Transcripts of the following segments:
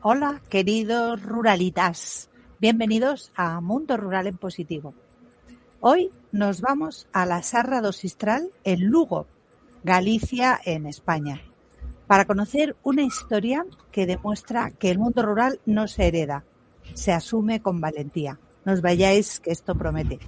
Hola, queridos ruralitas. Bienvenidos a Mundo Rural en Positivo. Hoy nos vamos a la Sarra do Sistral en Lugo, Galicia, en España, para conocer una historia que demuestra que el mundo rural no se hereda, se asume con valentía. No os vayáis, que esto promete.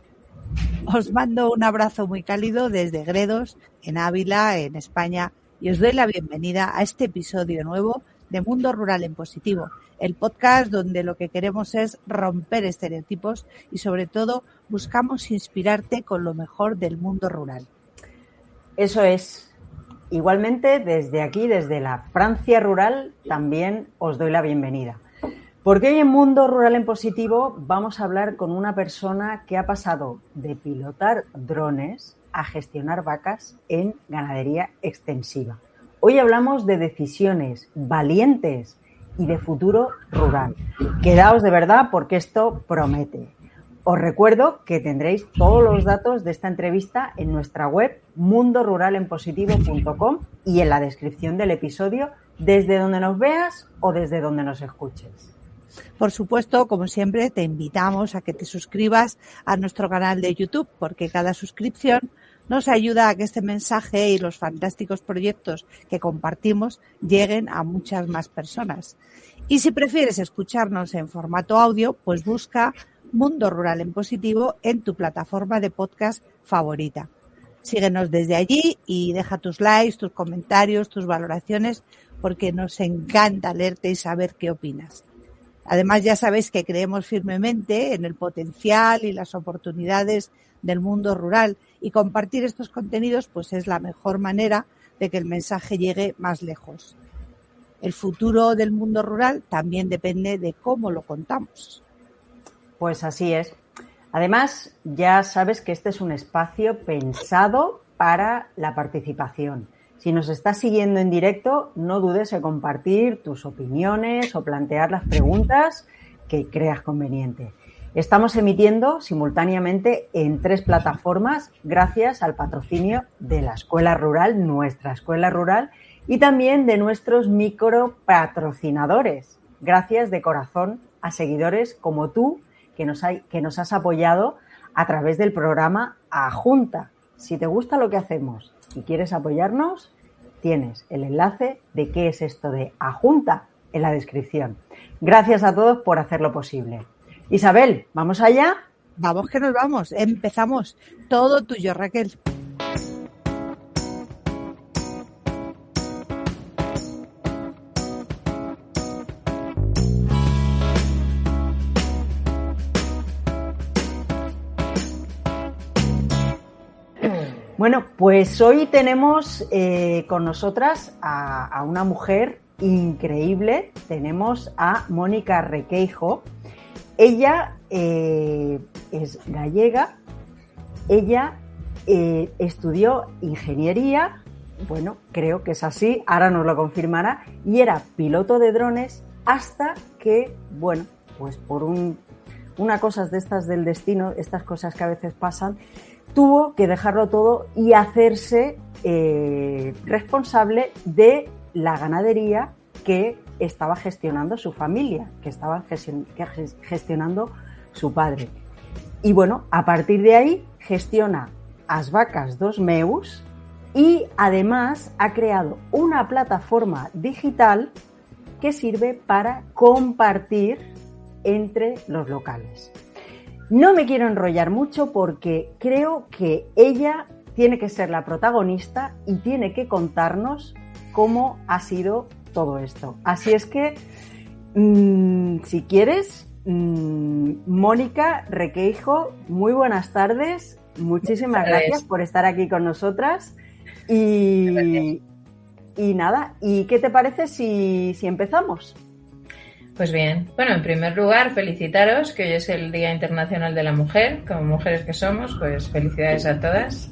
Os mando un abrazo muy cálido desde Gredos, en Ávila, en España, y os doy la bienvenida a este episodio nuevo de Mundo Rural en Positivo, el podcast donde lo que queremos es romper estereotipos y sobre todo buscamos inspirarte con lo mejor del mundo rural. Eso es. Igualmente, desde aquí, desde la Francia rural, también os doy la bienvenida. Porque hoy en Mundo Rural en Positivo vamos a hablar con una persona que ha pasado de pilotar drones a gestionar vacas en ganadería extensiva. Hoy hablamos de decisiones valientes y de futuro rural. Quedaos de verdad porque esto promete. Os recuerdo que tendréis todos los datos de esta entrevista en nuestra web mundoruralenpositivo.com y en la descripción del episodio desde donde nos veas o desde donde nos escuches. Por supuesto, como siempre, te invitamos a que te suscribas a nuestro canal de YouTube porque cada suscripción nos ayuda a que este mensaje y los fantásticos proyectos que compartimos lleguen a muchas más personas. Y si prefieres escucharnos en formato audio, pues busca Mundo Rural en Positivo en tu plataforma de podcast favorita. Síguenos desde allí y deja tus likes, tus comentarios, tus valoraciones, porque nos encanta leerte y saber qué opinas. Además, ya sabéis que creemos firmemente en el potencial y las oportunidades del mundo rural y compartir estos contenidos pues es la mejor manera de que el mensaje llegue más lejos. El futuro del mundo rural también depende de cómo lo contamos. Pues así es. Además, ya sabes que este es un espacio pensado para la participación. Si nos estás siguiendo en directo, no dudes en compartir tus opiniones o plantear las preguntas que creas conveniente. Estamos emitiendo simultáneamente en 3 plataformas gracias al patrocinio de la Escuela Rural, nuestra Escuela Rural, y también de nuestros micropatrocinadores. Gracias de corazón a seguidores como tú que nos has apoyado a través del programa Ajunta. Si te gusta lo que hacemos y quieres apoyarnos, tienes el enlace de qué es esto de Ajunta en la descripción. Gracias a todos por hacerlo posible. Isabel, ¿vamos allá? Vamos que nos vamos. Empezamos. Todo tuyo, Raquel. Bueno, pues hoy tenemos con nosotras a una mujer increíble. Tenemos a Mónica Requeijo. Ella es gallega. Ella estudió ingeniería. Bueno, creo que es así. Ahora nos lo confirmará. Y era piloto de drones hasta que, bueno, pues por una cosa de estas del destino, estas cosas que a veces pasan, tuvo que dejarlo todo y hacerse responsable de la ganadería que estaba gestionando su familia, que estaba gestionando su padre. Y bueno, a partir de ahí gestiona As Vacas dos Meus y además ha creado una plataforma digital que sirve para compartir entre los locales. No me quiero enrollar mucho porque creo que ella tiene que ser la protagonista y tiene que contarnos cómo ha sido todo esto. Así es que, si quieres, Mónica Requeijo, muy buenas tardes. Muchísimas gracias por estar aquí con nosotras. Y nada, ¿y qué te parece si empezamos? Pues bien, bueno, en primer lugar, felicitaros, que hoy es el Día Internacional de la Mujer. Como mujeres que somos, pues felicidades a todas.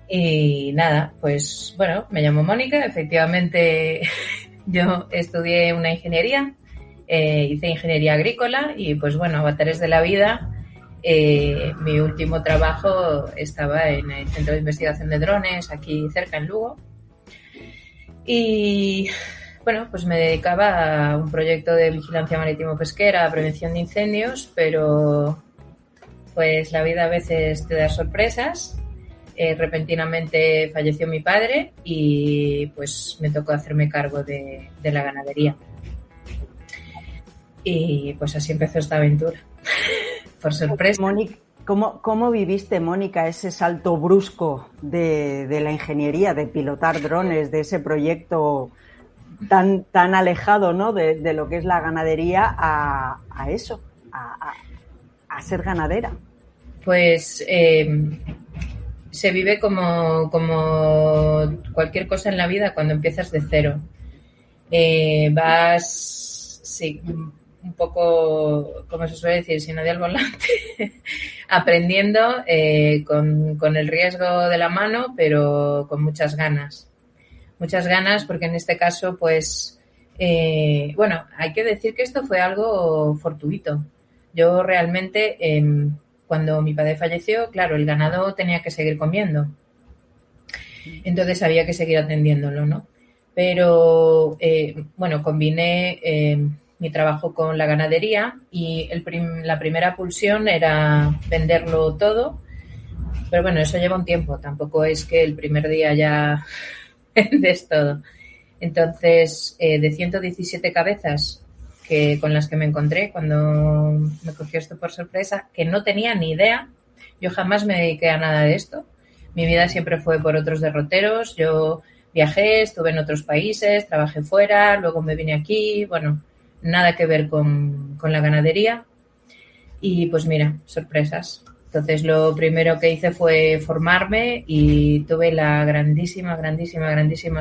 Y nada, pues bueno, me llamo Mónica, efectivamente yo estudié una ingeniería, hice ingeniería agrícola y pues bueno, avatares de la vida, mi último trabajo estaba en el Centro de Investigación de Drones, aquí cerca en Lugo. Y bueno, pues me dedicaba a un proyecto de vigilancia marítimo-pesquera, prevención de incendios, pero pues la vida a veces te da sorpresas. Repentinamente falleció mi padre y pues me tocó hacerme cargo de la ganadería. Y pues así empezó esta aventura, por sorpresa. Mónica, ¿cómo viviste, Mónica, ese salto brusco de la ingeniería, de pilotar drones, de ese proyecto tan alejado, ¿no?, de lo que es la ganadería a eso, a ser ganadera? Pues se vive como cualquier cosa en la vida cuando empiezas de cero. Vas, sí, un poco, como se suele decir, sin nadie al volante, aprendiendo con el riesgo de la mano, pero con muchas ganas. Muchas ganas porque en este caso, pues, bueno, hay que decir que esto fue algo fortuito. Yo realmente, cuando mi padre falleció, claro, el ganado tenía que seguir comiendo. Entonces había que seguir atendiéndolo, ¿no? Pero, bueno, combiné mi trabajo con la ganadería y la primera pulsión era venderlo todo. Pero bueno, eso lleva un tiempo. Tampoco es que el primer día ya vendes todo. Entonces, de 117 cabezas con las que me encontré cuando me cogió esto por sorpresa, que no tenía ni idea. Yo jamás me dediqué a nada de esto. Mi vida siempre fue por otros derroteros. Yo viajé, estuve en otros países, trabajé fuera, luego me vine aquí. Bueno, nada que ver con la ganadería. Y pues mira, sorpresas. Entonces lo primero que hice fue formarme y tuve la grandísima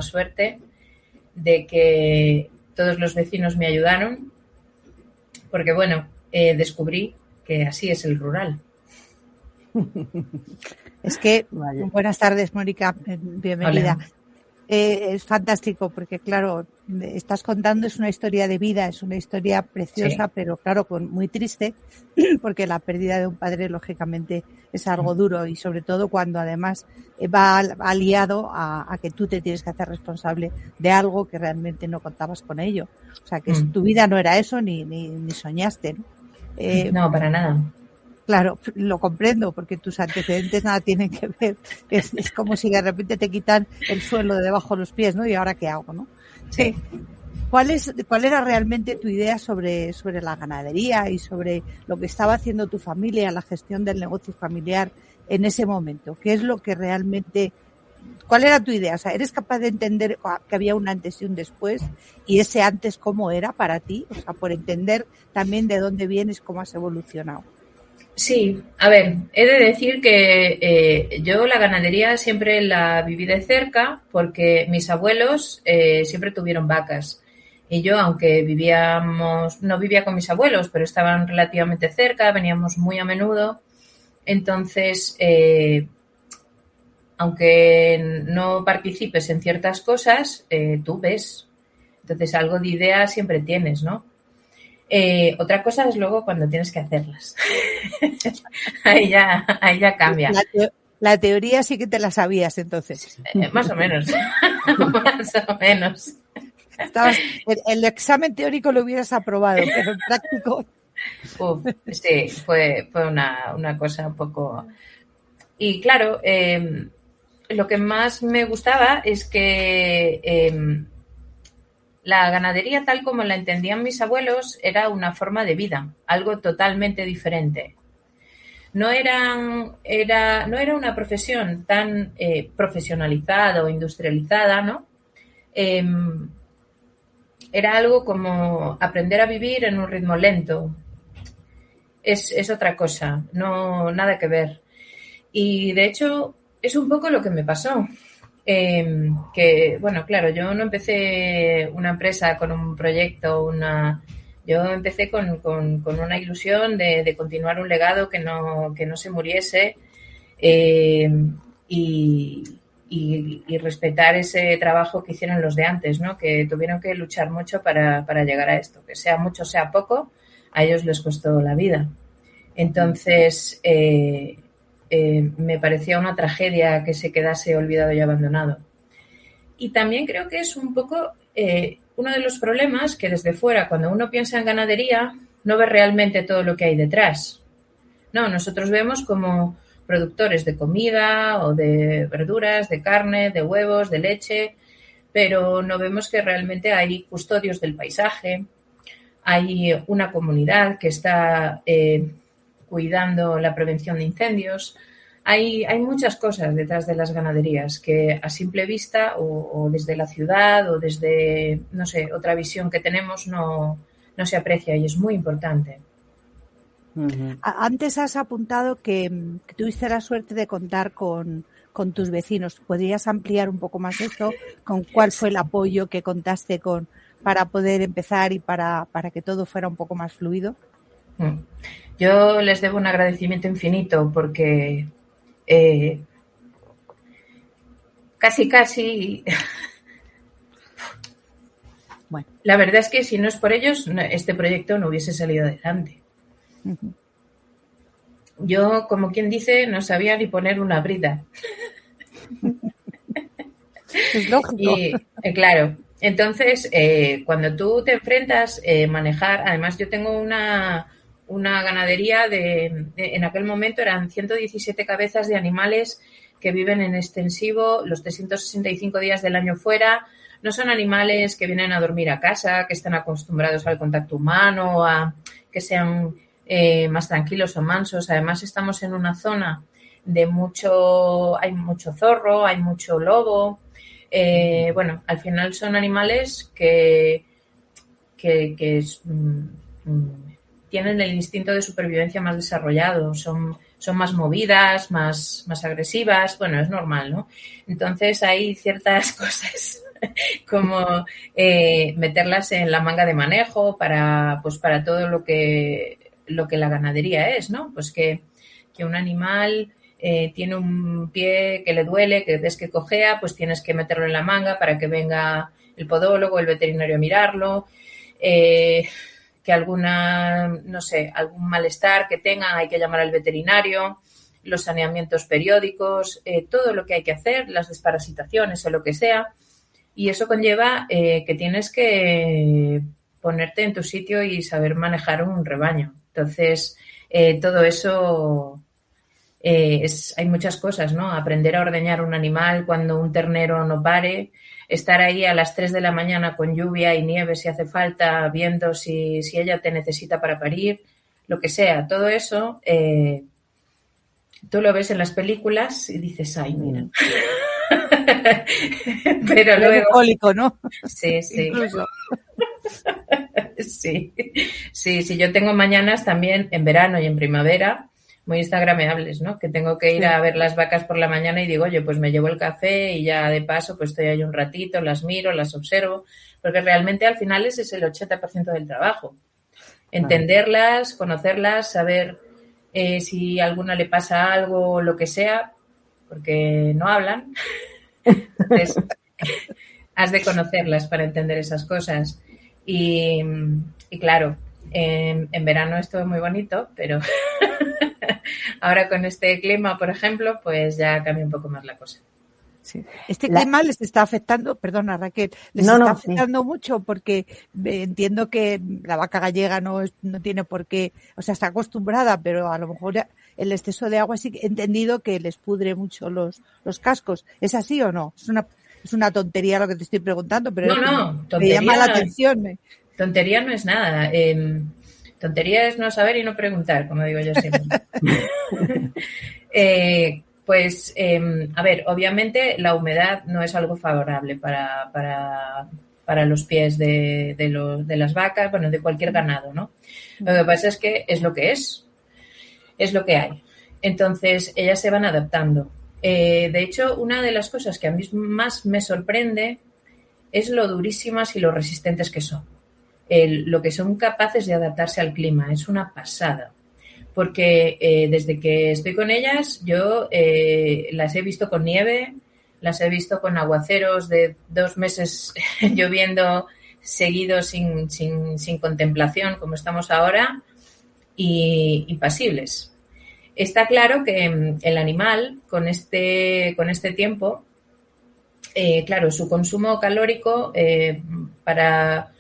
suerte de que todos los vecinos me ayudaron. Porque bueno, descubrí que así es el rural. Es que, buenas tardes, Mónica, bienvenida. Hola. Es fantástico porque, claro, estás contando, es una historia de vida, es una historia preciosa, sí, pero claro, muy triste, porque la pérdida de un padre, lógicamente, es algo duro y sobre todo cuando además va aliado a que tú te tienes que hacer responsable de algo que realmente no contabas con ello. O sea, que tu vida no era eso ni soñaste, ¿no? No, para nada. Claro, lo comprendo, porque tus antecedentes nada tienen que ver. Es como si de repente te quitan el suelo de debajo de los pies, ¿no? ¿Y ahora qué hago, no? Sí. ¿Cuál era realmente tu idea sobre la ganadería y sobre lo que estaba haciendo tu familia, la gestión del negocio familiar en ese momento? ¿Qué es lo que realmente... ¿Cuál era tu idea? O sea, ¿eres capaz de entender que había un antes y un después? ¿Y ese antes cómo era para ti? O sea, por entender también de dónde vienes, cómo has evolucionado. Sí, a ver, he de decir que yo la ganadería siempre la viví de cerca porque mis abuelos siempre tuvieron vacas y yo, aunque no vivía con mis abuelos, pero estaban relativamente cerca, veníamos muy a menudo, entonces, aunque no participes en ciertas cosas, tú ves, entonces algo de idea siempre tienes, ¿no? Otra cosa es luego cuando tienes que hacerlas. ahí ya cambia. La teoría sí que te la sabías entonces. Más o menos. Más o menos. El examen teórico lo hubieras aprobado, pero el práctico... Sí, fue una cosa un poco... Y claro, lo que más me gustaba es que... la ganadería, tal como la entendían mis abuelos, era una forma de vida, algo totalmente diferente. No era una profesión tan profesionalizada o industrializada, ¿no? Era algo como aprender a vivir en un ritmo lento. Es otra cosa, no nada que ver. Y de hecho es un poco lo que me pasó. Que, bueno, claro, yo no empecé una empresa con un proyecto, yo empecé con una ilusión de continuar un legado que no se muriese y respetar ese trabajo que hicieron los de antes, ¿no? Que tuvieron que luchar mucho para llegar a esto, que sea mucho, sea poco, a ellos les costó la vida. Entonces, me parecía una tragedia que se quedase olvidado y abandonado. Y también creo que es un poco uno de los problemas que desde fuera, cuando uno piensa en ganadería, no ve realmente todo lo que hay detrás. No, nosotros vemos como productores de comida o de verduras, de carne, de huevos, de leche, pero no vemos que realmente hay custodios del paisaje, hay una comunidad que está cuidando la prevención de incendios. Hay muchas cosas detrás de las ganaderías que a simple vista o desde la ciudad o desde, no sé, otra visión que tenemos no se aprecia y es muy importante. Antes has apuntado que tuviste la suerte de contar con tus vecinos. ¿Podrías ampliar un poco más esto? ¿Con cuál fue el apoyo que contaste para poder empezar y para que todo fuera un poco más fluido? Yo les debo un agradecimiento infinito porque casi bueno, la verdad es que si no es por ellos este proyecto no hubiese salido adelante. Uh-huh. Yo, como quien dice, no sabía ni poner una brida. Es lógico. Y, claro, entonces cuando tú te enfrentas manejar, además yo tengo una ganadería en aquel momento eran 117 cabezas de animales que viven en extensivo los 365 días del año fuera. No son animales que vienen a dormir a casa, que están acostumbrados al contacto humano, a que sean más tranquilos o mansos. Además estamos en una zona de hay mucho zorro, hay mucho lobo. Bueno, al final son animales que tienen el instinto de supervivencia más desarrollado, son más movidas, más agresivas, bueno, es normal, ¿no? Entonces hay ciertas cosas como meterlas en la manga de manejo para todo lo que la ganadería es, ¿no? Pues que un animal tiene un pie que le duele, que ves que cojea, pues tienes que meterlo en la manga para que venga el podólogo, el veterinario a mirarlo. Que algún malestar que tenga, hay que llamar al veterinario, los saneamientos periódicos, todo lo que hay que hacer, las desparasitaciones o lo que sea. Y eso conlleva que tienes que ponerte en tu sitio y saber manejar un rebaño. Entonces, todo eso hay muchas cosas, ¿no? Aprender a ordeñar un animal cuando un ternero no pare, estar ahí a las 3 de la mañana con lluvia y nieve si hace falta, viendo si ella te necesita para parir, lo que sea. Todo eso tú lo ves en las películas y dices, ay, mira. Pero luego... Cólico, ¿no? Sí. Incluso. Sí. Yo tengo mañanas también en verano y en primavera muy instagrameables, ¿no? Que tengo que ir a ver las vacas por la mañana y digo, oye, pues me llevo el café y ya de paso pues estoy ahí un ratito, las miro, las observo, porque realmente al final ese es el 80% del trabajo. Entenderlas, conocerlas, saber si a alguna le pasa algo o lo que sea, porque no hablan. Entonces, has de conocerlas para entender esas cosas. Y claro, en verano es todo muy bonito, pero ahora con este clima, por ejemplo, pues ya cambia un poco más la cosa. Sí. Este clima les está afectando, perdona Raquel, está afectando mucho porque entiendo que la vaca gallega no tiene por qué, o sea, está acostumbrada, pero a lo mejor el exceso de agua sí que he entendido que les pudre mucho los cascos. ¿Es así o no? Es una tontería lo que te estoy preguntando, pero me llama la atención. Tontería no es nada. Tontería es no saber y no preguntar, como digo yo siempre. A ver, obviamente la humedad no es algo favorable para los pies de las vacas, bueno, de cualquier ganado, ¿no? Lo que pasa es que es lo que es lo que hay. Entonces, ellas se van adaptando. De hecho, una de las cosas que a mí más me sorprende es lo durísimas y lo resistentes que son. Lo que son capaces de adaptarse al clima, es una pasada. Porque desde que estoy con ellas, yo las he visto con nieve, las he visto con aguaceros de 2 meses lloviendo seguidos sin contemplación, como estamos ahora, y pasibles. Está claro que el animal, con este tiempo, claro, su consumo calórico para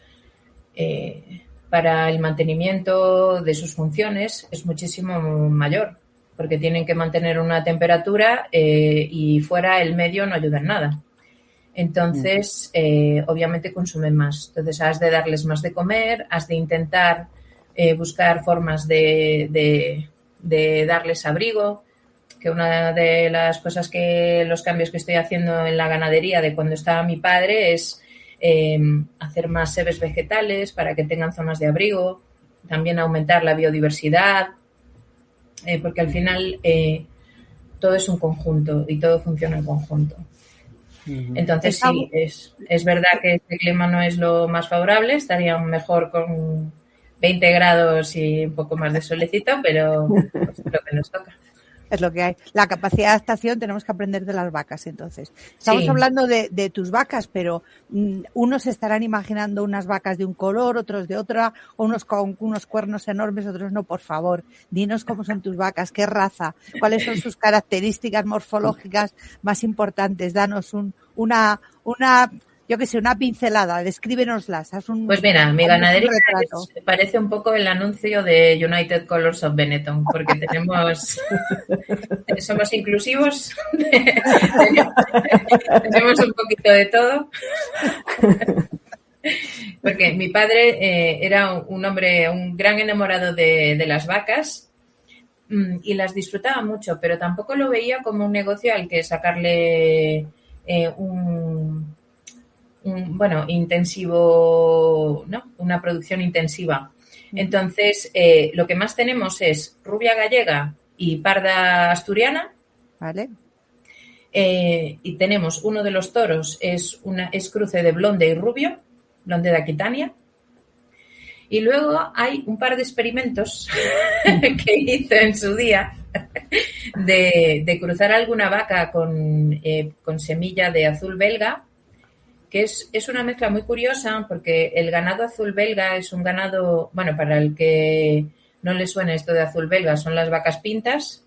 el mantenimiento de sus funciones es muchísimo mayor, porque tienen que mantener una temperatura y fuera el medio no ayuda en nada. Entonces, obviamente consumen más. Entonces, has de darles más de comer, has de intentar buscar formas de darles abrigo, que una de las cosas los cambios que estoy haciendo en la ganadería de cuando estaba mi padre es hacer más sebes vegetales para que tengan zonas de abrigo, también aumentar la biodiversidad, porque al final todo es un conjunto y todo funciona en conjunto. Entonces sí, es verdad que este clima no es lo más favorable, estaría mejor con 20 grados y un poco más de solecito, pero pues es lo que nos toca. Es lo que hay. La capacidad de adaptación tenemos que aprender de las vacas, entonces. Estamos hablando de tus vacas, pero unos estarán imaginando unas vacas de un color, otros de otra, unos con unos cuernos enormes, otros no. Por favor, dinos cómo son tus vacas, qué raza, cuáles son sus características morfológicas más importantes. Danos una pincelada, descríbenoslas. Pues mira, mi ganadería parece un poco el anuncio de United Colors of Benetton, porque somos inclusivos, tenemos un poquito de todo. Porque mi padre era un hombre, un gran enamorado de las vacas y las disfrutaba mucho, pero tampoco lo veía como un negocio al que sacarle intensivo, ¿no? Una producción intensiva. Entonces, lo que más tenemos es rubia gallega y parda asturiana. Vale. Y tenemos uno de los toros, es cruce de blonde y rubio, blonde de Aquitania. Y luego hay un par de experimentos que hice en su día de cruzar alguna vaca con semilla de azul belga, que es una mezcla muy curiosa porque el ganado azul belga es un ganado, bueno, para el que no le suene esto de azul belga, son las vacas pintas,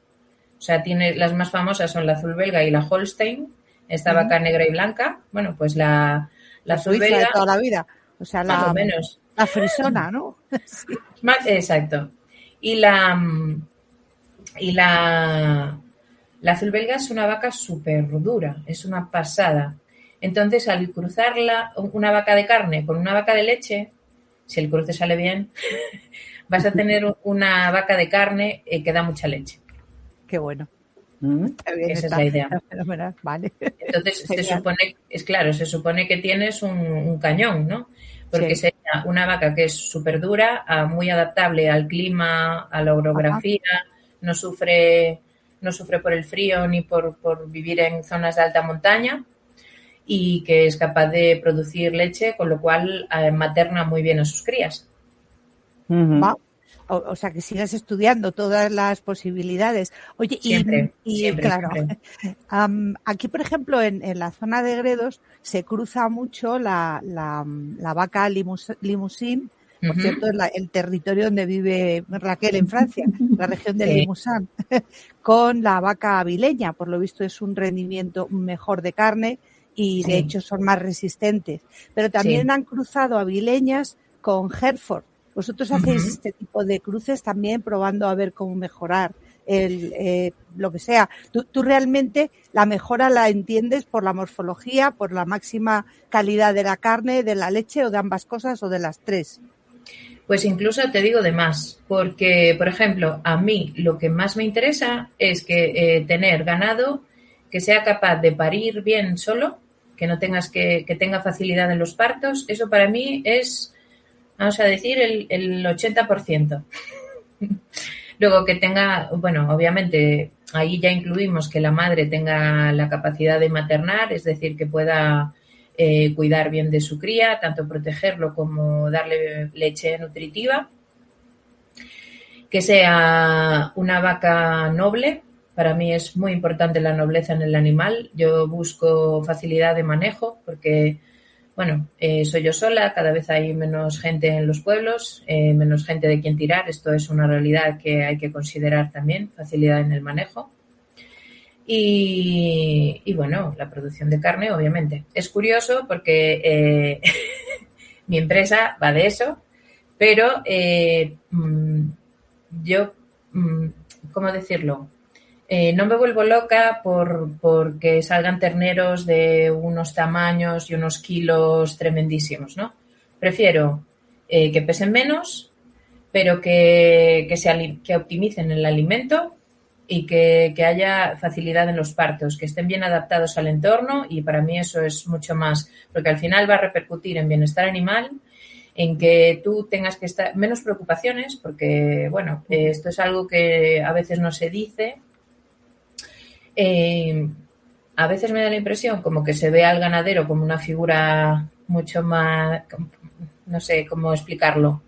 o sea, las más famosas son la azul belga y la Holstein, esta vaca negra y blanca, bueno, pues la azul belga de toda la vida, o sea, más o menos. La frisona, ¿no? Sí. Exacto. Y la azul belga es una vaca súper dura, es una pasada. Entonces, al cruzarla, una vaca de carne con una vaca de leche, si el cruce sale bien, vas a tener una vaca de carne que da mucha leche. Qué bueno. Esa es la idea. Vale. Entonces, se supone que tienes un cañón, ¿no? Porque sería una vaca que es súper dura, muy adaptable al clima, a la orografía, no sufre por el frío ni por vivir en zonas de alta montaña, y que es capaz de producir leche, con lo cual materna muy bien a sus crías. O sea, que sigas estudiando todas las posibilidades. Oye, siempre, claro, siempre. Aquí, por ejemplo, en la zona de Gredos se cruza mucho la vaca Limousin, por cierto, el territorio donde vive Raquel en Francia, la región del Limousin, con la vaca avileña. Por lo visto es un rendimiento mejor de carne y de hecho son más resistentes. Pero también han cruzado avileñas con Hereford. Vosotros hacéis este tipo de cruces también, probando a ver cómo mejorar lo que sea. Tú realmente la mejora la entiendes por la morfología, por la máxima calidad de la carne, de la leche, o de ambas cosas, o de las tres. Pues incluso te digo de más, porque, por ejemplo, a mí lo que más me interesa es que tener ganado que sea capaz de parir bien solo, que no tengas que tenga facilidad en los partos. Eso para mí es, vamos a decir, el 80%. Luego que tenga, bueno, obviamente ahí ya incluimos que la madre tenga la capacidad de maternar, es decir, que pueda cuidar bien de su cría, tanto protegerlo como darle leche nutritiva. Que sea una vaca noble. Para mí es muy importante la nobleza en el animal. Yo busco facilidad de manejo porque, bueno, soy yo sola, cada vez hay menos gente en los pueblos, menos gente de quien tirar. Esto es una realidad que hay que considerar también, facilidad en el manejo. Y bueno, la producción de carne, obviamente. Es curioso porque mi empresa va de eso, pero yo, ¿cómo decirlo? No me vuelvo loca porque salgan terneros de unos tamaños y unos kilos tremendísimos, ¿no? Prefiero que pesen menos, pero que optimicen el alimento y que haya facilidad en los partos, que estén bien adaptados al entorno, y para mí eso es mucho más, porque al final va a repercutir en bienestar animal, en que tú tengas que estar menos preocupaciones, porque bueno, esto es algo que a veces no se dice. A veces me da la impresión como que se ve al ganadero como una figura mucho más, no sé cómo explicarlo,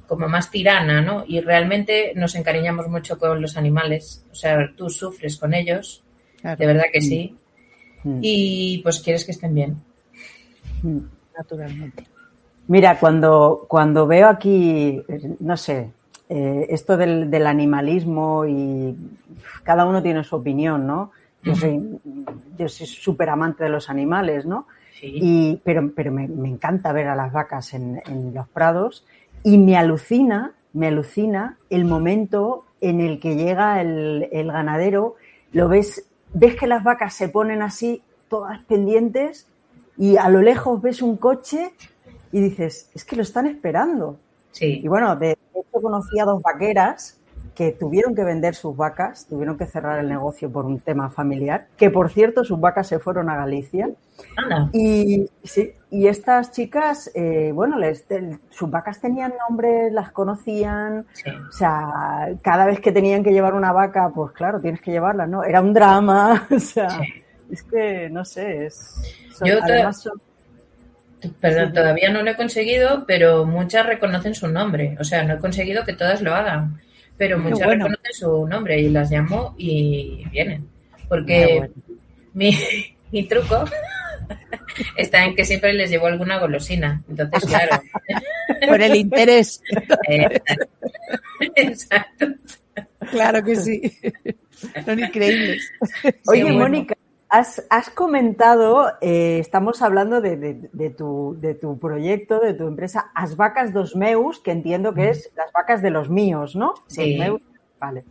como más tirana, ¿no? Y realmente nos encariñamos mucho con los animales. O sea, tú sufres con ellos, claro. De verdad que sí. Y pues quieres que estén bien. Naturalmente. Mira, cuando veo aquí, no sé, esto del animalismo, y cada uno tiene su opinión, ¿no? Yo soy súper amante de los animales, ¿no? Sí. Pero me encanta ver a las vacas en los prados, y me alucina el momento en el que llega el ganadero, lo ves que las vacas se ponen así, todas pendientes, y a lo lejos ves un coche y dices, es que lo están esperando. Sí. Y bueno, de hecho conocí a 2 vaqueras que tuvieron que vender sus vacas, tuvieron que cerrar el negocio por un tema familiar, que por cierto sus vacas se fueron a Galicia. Y estas chicas, sus vacas tenían nombres, las conocían, sí. O sea, cada vez que tenían que llevar una vaca, pues claro, tienes que llevarla, ¿no? Era un drama, o sea, sí. Es que, no sé, Perdón, todavía no lo he conseguido, pero muchas reconocen su nombre. O sea, no he conseguido que todas lo hagan, pero muchas reconocen su nombre y las llamo y vienen. Porque mi truco está en que siempre les llevo alguna golosina. Entonces, claro. Por el interés. Exacto. Claro que sí. Son increíbles. Oye, sí, Mónica, has comentado, estamos hablando de tu proyecto, de tu empresa, As Vacas dos Meus, que entiendo que es las vacas de los míos, ¿no? Sí. Dos meus, vale.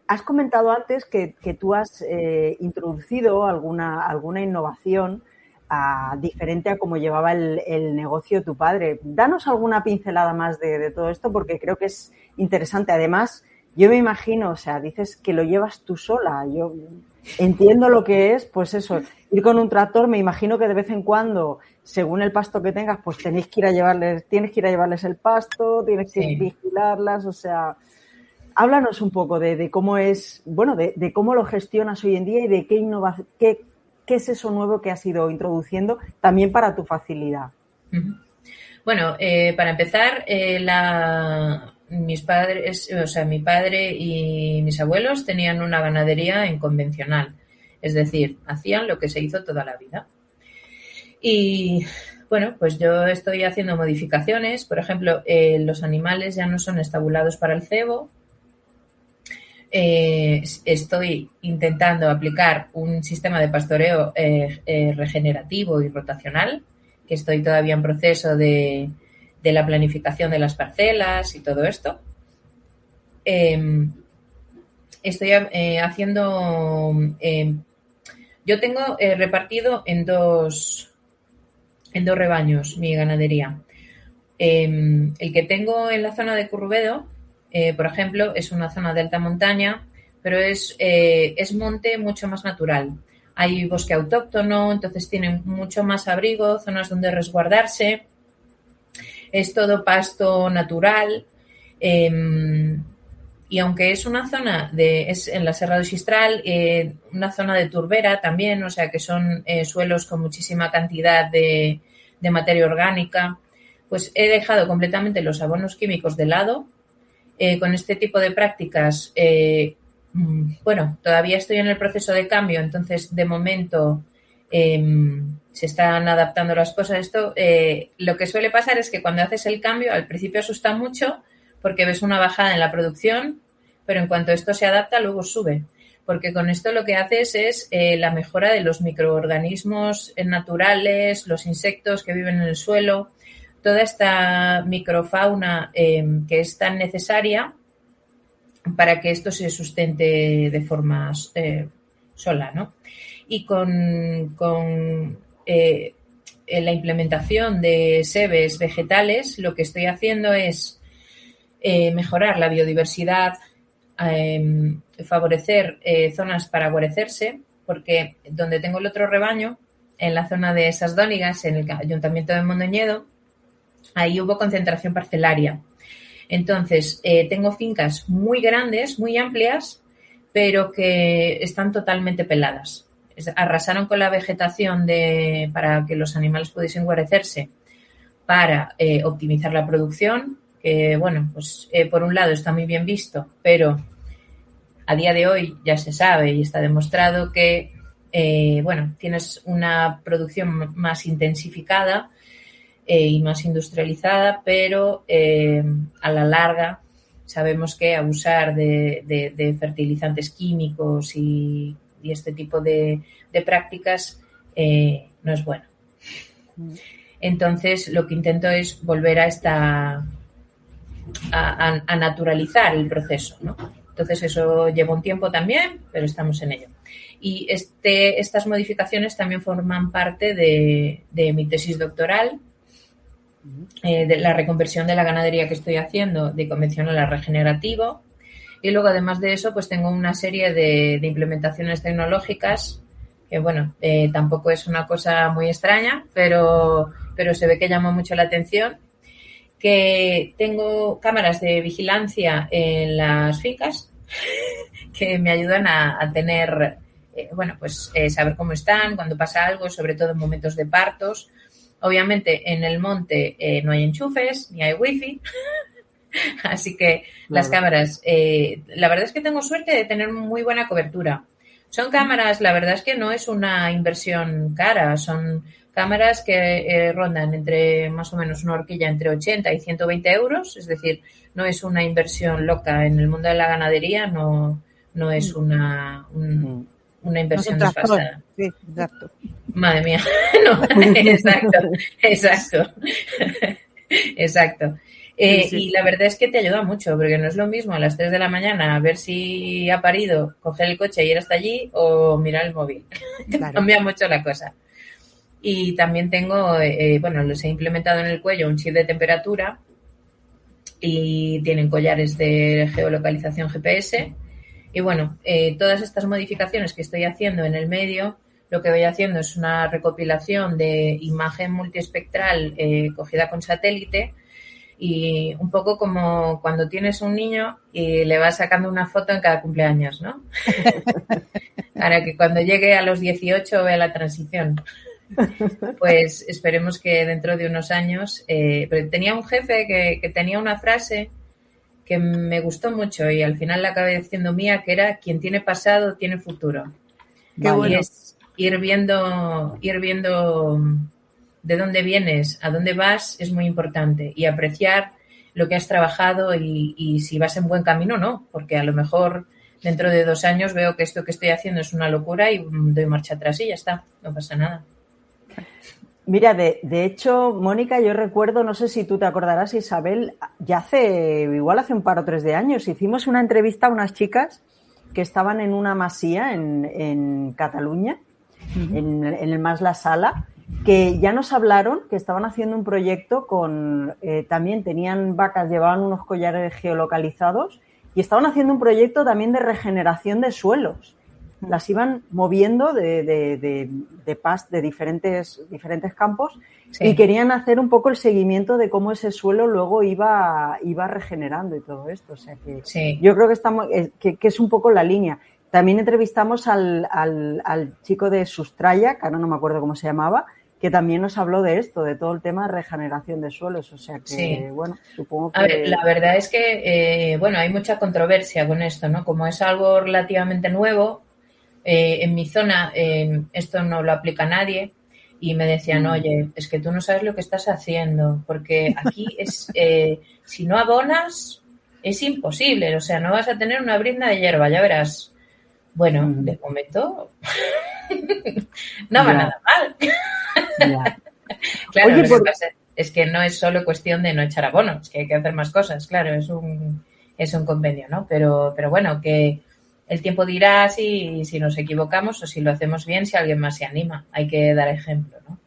Has comentado antes que tú has introducido alguna innovación diferente a cómo llevaba el negocio tu padre. Danos alguna pincelada más de todo esto, porque creo que es interesante. Además, yo me imagino, o sea, dices que lo llevas tú sola. Yo entiendo lo que es, pues eso, ir con un tractor. Me imagino que de vez en cuando, según el pasto que tengas, pues tienes que ir a llevarles el pasto, tienes que vigilarlas, o sea, háblanos un poco de cómo es, bueno, de cómo lo gestionas hoy en día y de qué es eso nuevo que has ido introduciendo también para tu facilidad. Bueno, para empezar, mis padres, o sea, mi padre y mis abuelos tenían una ganadería en convencional, es decir, hacían lo que se hizo toda la vida. Y bueno, pues yo estoy haciendo modificaciones. Por ejemplo, los animales ya no son estabulados para el cebo. Estoy intentando aplicar un sistema de pastoreo regenerativo y rotacional, que estoy todavía en proceso de la planificación de las parcelas y todo esto. Estoy haciendo... yo tengo repartido en dos rebaños mi ganadería. El que tengo en la zona de Currubedo, por ejemplo, es una zona de alta montaña, pero es monte mucho más natural. Hay bosque autóctono, entonces tienen mucho más abrigo, zonas donde resguardarse. Es todo pasto natural. Y aunque es una zona es en la Serra do Xistral, una zona de turbera también, o sea que son suelos con muchísima cantidad de materia orgánica, pues he dejado completamente los abonos químicos de lado. Con este tipo de prácticas, bueno, todavía estoy en el proceso de cambio, entonces de momento se están adaptando las cosas. Esto, lo que suele pasar es que cuando haces el cambio, al principio asusta mucho porque ves una bajada en la producción, pero en cuanto esto se adapta, luego sube. porque con esto lo que haces es la mejora de los microorganismos naturales, los insectos que viven en el suelo, toda esta microfauna que es tan necesaria para que esto se sustente de forma sola, ¿no? Y con la implementación de sebes vegetales, lo que estoy haciendo es mejorar la biodiversidad, favorecer zonas para guarecerse, porque donde tengo el otro rebaño, en la zona de Sasdónigas, en el Ayuntamiento de Mondoñedo, ahí hubo concentración parcelaria. Entonces, tengo fincas muy grandes, muy amplias, pero que están totalmente peladas. Arrasaron con la vegetación para que los animales pudiesen guarecerse, para optimizar la producción, que, bueno, pues por un lado está muy bien visto, pero a día de hoy ya se sabe y está demostrado que, bueno, tienes una producción más intensificada y más industrializada, pero a la larga sabemos que abusar de fertilizantes químicos y este tipo de prácticas no es bueno. Entonces, lo que intento es volver a naturalizar el proceso, ¿no? Entonces, eso lleva un tiempo también, pero estamos en ello. Y estas modificaciones también forman parte de mi tesis doctoral, de la reconversión de la ganadería que estoy haciendo de convencional a regenerativo. Y luego, además de eso, pues tengo una serie de implementaciones tecnológicas que, bueno, tampoco es una cosa muy extraña, pero se ve que llama mucho la atención. Que tengo cámaras de vigilancia en las fincas que me ayudan a tener, bueno, pues saber cómo están, cuando pasa algo, sobre todo en momentos de partos. Obviamente, en el monte no hay enchufes, ni hay wifi. Así que las cámaras, la verdad es que tengo suerte de tener muy buena cobertura. Son cámaras, la verdad es que no es una inversión cara, son cámaras que rondan entre más o menos una horquilla entre 80 y 120 euros, es decir, no es una inversión loca en el mundo de la ganadería, no es una inversión desfasada. Sí, exacto. Madre mía, no, exacto. Sí. Y la verdad es que te ayuda mucho, porque no es lo mismo a las 3 de la mañana a ver si ha parido, coger el coche y ir hasta allí o mirar el móvil. Claro. Cambia mucho la cosa. Y también tengo, bueno, los he implementado en el cuello un chip de temperatura y tienen collares de geolocalización GPS. Y bueno, todas estas modificaciones que estoy haciendo en el medio, lo que voy haciendo es una recopilación de imagen multiespectral cogida con satélite. Y un poco como cuando tienes un niño y le vas sacando una foto en cada cumpleaños, ¿no? Para que cuando llegue a los 18 vea la transición. Pues esperemos que dentro de unos años... pero tenía un jefe que tenía una frase que me gustó mucho y al final la acabé diciendo mía, que era: quien tiene pasado tiene futuro. Qué bueno. Y es ir viendo de dónde vienes, a dónde vas, es muy importante, y apreciar lo que has trabajado y si vas en buen camino o no, porque a lo mejor dentro de 2 años veo que esto que estoy haciendo es una locura y doy marcha atrás y ya está, no pasa nada. Mira, de hecho, Mónica, yo recuerdo, no sé si tú te acordarás, Isabel, ya igual hace un par o 3 de años, hicimos una entrevista a unas chicas que estaban en una masía en Cataluña, en el Mas La Sala, que ya nos hablaron que estaban haciendo un proyecto con, también tenían vacas, llevaban unos collares geolocalizados y estaban haciendo un proyecto también de regeneración de suelos. Las iban moviendo de diferentes campos, sí. Y querían hacer un poco el seguimiento de cómo ese suelo luego iba regenerando y todo esto. O sea que sí. Yo creo que estamos, que es un poco la línea. También entrevistamos al chico de Sustraya, que ahora no me acuerdo cómo se llamaba, que también nos habló de esto, de todo el tema de regeneración de suelos. O sea que, sí. Bueno, supongo que... A ver, la verdad es que, bueno, hay mucha controversia con esto, ¿no? Como es algo relativamente nuevo, en mi zona esto no lo aplica a nadie y me decían, oye, es que tú no sabes lo que estás haciendo, porque aquí es, si no abonas, es imposible, o sea, no vas a tener una brizna de hierba, ya verás. Bueno, de momento no va nada mal. Claro, Oye, lo que pasa es que no es solo cuestión de no echar abono, es que hay que hacer más cosas, claro, es un convenio, ¿no? Pero bueno, que el tiempo dirá si nos equivocamos o si lo hacemos bien, si alguien más se anima. Hay que dar ejemplo, ¿no?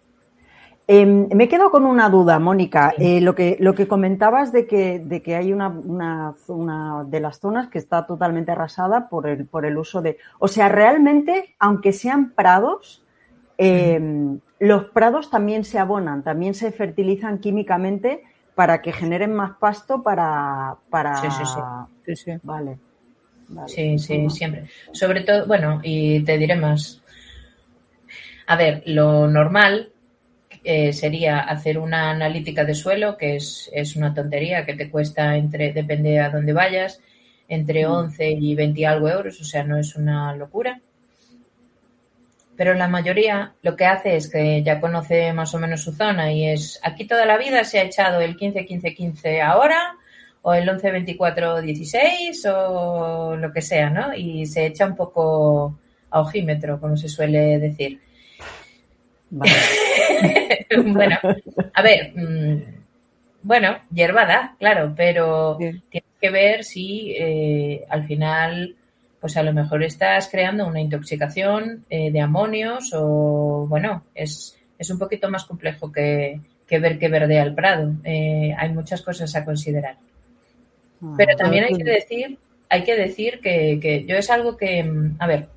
Me quedo con una duda, Mónica. Sí. Lo que comentabas de que hay una de las zonas que está totalmente arrasada por el uso de... O sea, realmente, aunque sean prados, los prados también se abonan, también se fertilizan químicamente para que generen más pasto para... Sí. Vale. Sí, siempre. Sobre todo, bueno, y te diré más. A ver, lo normal sería hacer una analítica de suelo, que es una tontería que te cuesta, depende a dónde vayas, entre 11 y 20 y algo euros, o sea, no es una locura. Pero la mayoría lo que hace es que ya conoce más o menos su zona y es, aquí toda la vida se ha echado el 15-15-15 ahora, o el 11-24-16, o lo que sea, ¿no? Y se echa un poco a ojímetro, como se suele decir. Vale. Bueno, a ver, bueno, hierba da, claro, pero Bien. tienes que ver si al final, pues a lo mejor estás creando una intoxicación de amonios o, bueno, es un poquito más complejo que ver que verdea el prado. Hay muchas cosas a considerar. Pero también hay que decir que yo es algo que, a ver,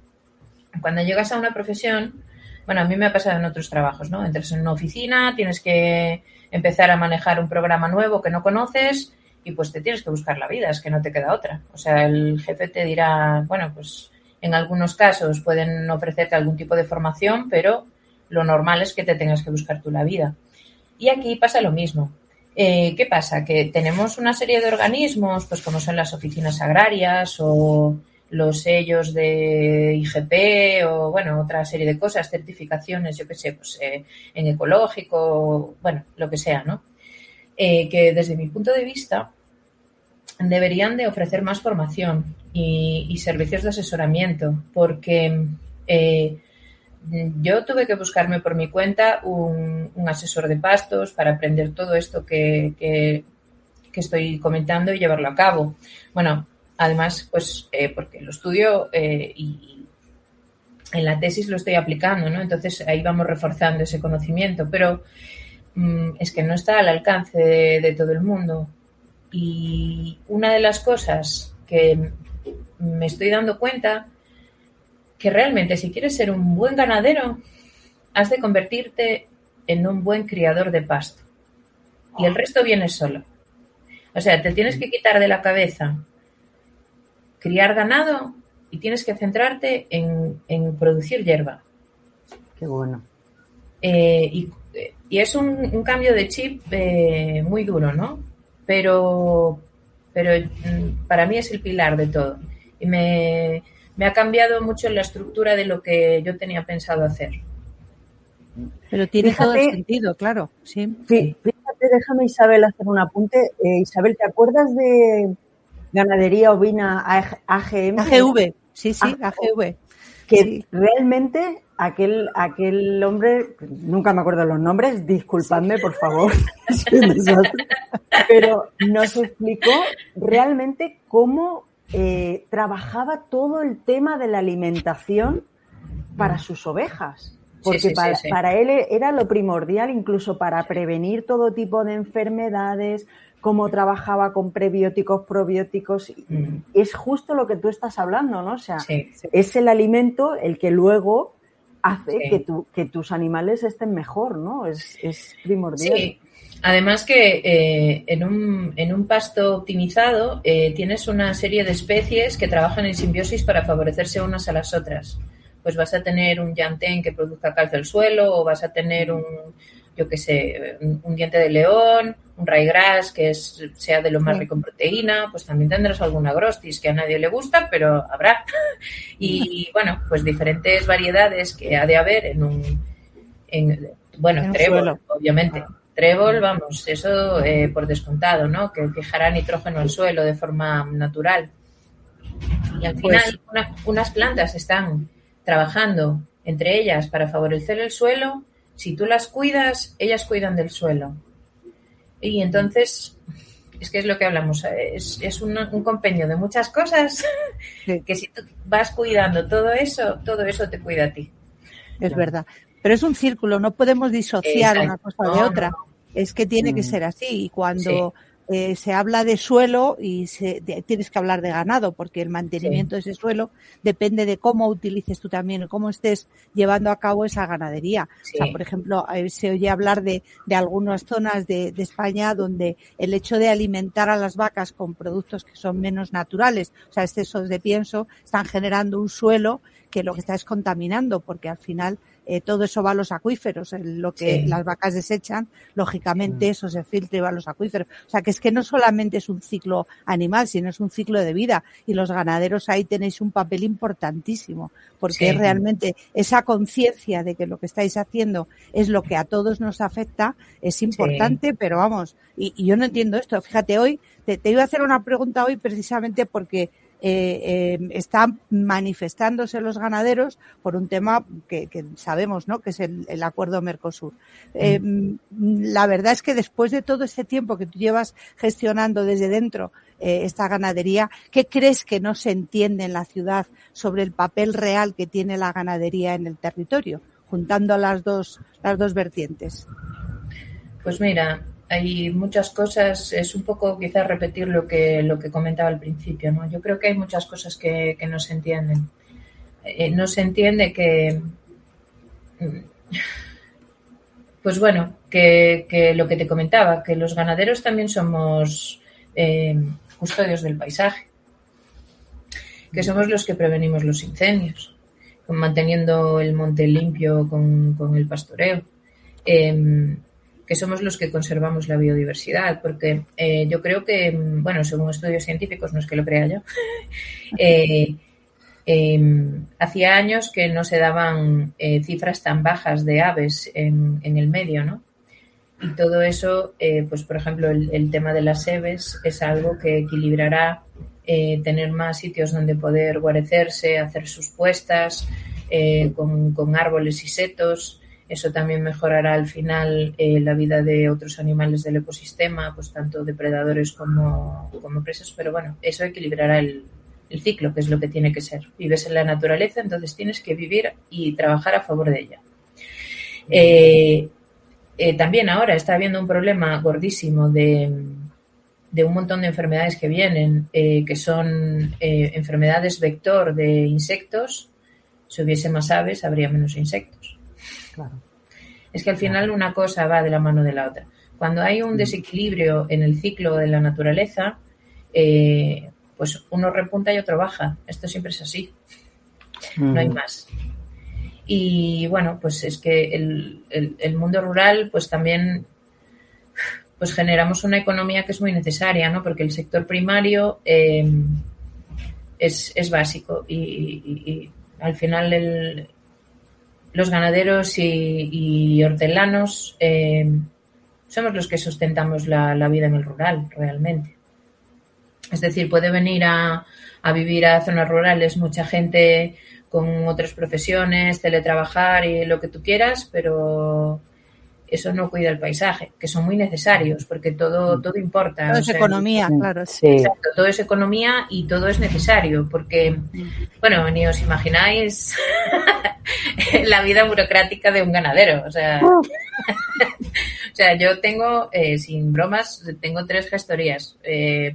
cuando llegas a una profesión, bueno, a mí me ha pasado en otros trabajos, ¿no? Entras en una oficina, tienes que empezar a manejar un programa nuevo que no conoces y pues te tienes que buscar la vida, es que no te queda otra. O sea, el jefe te dirá, bueno, pues en algunos casos pueden ofrecerte algún tipo de formación, pero lo normal es que te tengas que buscar tú la vida. Y aquí pasa lo mismo. ¿Qué pasa? Que tenemos una serie de organismos, pues como son las oficinas agrarias o los sellos de IGP o, bueno, otra serie de cosas, certificaciones, yo qué sé, pues en ecológico, bueno, lo que sea, ¿no? Que desde mi punto de vista deberían de ofrecer más formación y servicios de asesoramiento, porque yo tuve que buscarme por mi cuenta un asesor de pastos para aprender todo esto que estoy comentando y llevarlo a cabo. Bueno, además, pues porque lo estudio y en la tesis lo estoy aplicando, ¿no? Entonces ahí vamos reforzando ese conocimiento, pero es que no está al alcance de todo el mundo. Y una de las cosas que me estoy dando cuenta que realmente si quieres ser un buen ganadero, has de convertirte en un buen criador de pasto. Y el resto viene solo. O sea, te tienes que quitar de la cabeza criar ganado y tienes que centrarte en producir hierba. Qué bueno. Y es un cambio de chip muy duro, ¿no? Pero para mí es el pilar de todo. Y me ha cambiado mucho la estructura de lo que yo tenía pensado hacer. Pero tiene todo el sentido, claro. Sí. Fíjate, déjame, Isabel, hacer un apunte. Isabel, ¿te acuerdas de Ganadería Ovina AGM? AGV, sí, AGV. Que sí. Realmente aquel hombre, nunca me acuerdo los nombres, disculpadme, por favor, pero nos explicó realmente cómo trabajaba todo el tema de la alimentación para sus ovejas. Porque para él era lo primordial, incluso para prevenir todo tipo de enfermedades, cómo trabajaba con prebióticos, probióticos. Es justo lo que tú estás hablando, ¿no? O sea, es el alimento el que luego hace que tus animales estén mejor, ¿no? Es primordial. Sí. Además que en un pasto optimizado tienes una serie de especies que trabajan en simbiosis para favorecerse unas a las otras. Pues vas a tener un llantén que produzca calcio al suelo, o vas a tener un diente de león, un ryegrass que sea de lo más rico en proteína, pues también tendrás algún agrostis que a nadie le gusta, pero habrá. Y bueno, pues diferentes variedades que ha de haber en trébol, obviamente. Trébol, vamos, eso por descontado, ¿no? Que fijará nitrógeno al suelo de forma natural. Y al final unas plantas están trabajando entre ellas para favorecer el suelo. Si tú las cuidas, ellas cuidan del suelo. Y entonces, es que es lo que hablamos, es un compendio de muchas cosas que si tú vas cuidando todo eso te cuida a ti. Es verdad. Pero es un círculo, no podemos disociar una cosa de otra. No. Es que tiene que ser así. Y cuando se habla de suelo y tienes que hablar de ganado, porque el mantenimiento de ese suelo depende de cómo utilices tú también, cómo estés llevando a cabo esa ganadería. O sea, por ejemplo, se oye hablar de algunas zonas de España donde el hecho de alimentar a las vacas con productos que son menos naturales, o sea, excesos de pienso, están generando un suelo que lo que está es contaminando, porque al final todo eso va a los acuíferos, lo que las vacas desechan, lógicamente eso se filtra y va a los acuíferos. O sea, que es que no solamente es un ciclo animal, sino es un ciclo de vida, y los ganaderos ahí tenéis un papel importantísimo, porque realmente esa conciencia de que lo que estáis haciendo es lo que a todos nos afecta, es importante, pero vamos, y yo no entiendo esto. Fíjate, hoy te iba a hacer una pregunta hoy precisamente porque están manifestándose los ganaderos por un tema que sabemos, ¿no?, que es el acuerdo Mercosur. La verdad es que después de todo este tiempo que tú llevas gestionando desde dentro esta ganadería, ¿qué crees que no se entiende en la ciudad sobre el papel real que tiene la ganadería en el territorio, juntando las dos vertientes? Pues mira, hay muchas cosas, es un poco quizás repetir lo que comentaba al principio, ¿no? Yo creo que hay muchas cosas que no se entienden. No se entiende que, pues bueno, que lo que te comentaba, que los ganaderos también somos custodios del paisaje, que somos los que prevenimos los incendios, manteniendo el monte limpio con el pastoreo. Que somos los que conservamos la biodiversidad, porque yo creo que, bueno, según estudios científicos, no es que lo crea yo, hacía años que no se daban cifras tan bajas de aves en el medio, ¿no? Y todo eso, pues por ejemplo, el tema de las aves es algo que equilibrará tener más sitios donde poder guarecerse, hacer sus puestas, con árboles y setos. Eso también mejorará al final la vida de otros animales del ecosistema, pues tanto depredadores como presas, pero bueno, eso equilibrará el ciclo, que es lo que tiene que ser. Vives en la naturaleza, entonces tienes que vivir y trabajar a favor de ella. También ahora está habiendo un problema gordísimo de un montón de enfermedades que vienen, que son enfermedades vector de insectos. Si hubiese más aves, habría menos insectos. Claro. Es que al final una cosa va de la mano de la otra. Cuando hay un desequilibrio en el ciclo de la naturaleza, pues uno repunta y otro baja. Esto siempre es así. No hay más. Y bueno, pues es que el mundo rural, pues también pues generamos una economía que es muy necesaria, ¿no? Porque el sector primario es básico y al final los ganaderos y hortelanos somos los que sustentamos la vida en el rural, realmente. Es decir, puede venir a vivir a zonas rurales mucha gente con otras profesiones, teletrabajar y lo que tú quieras, pero eso no cuida el paisaje, que son muy necesarios, porque todo importa. Todo es economía, claro. Sí. Exacto, todo es economía y todo es necesario, porque, bueno, ni os imagináis la vida burocrática de un ganadero. O sea, yo tengo, sin bromas, tengo 3 gestorías,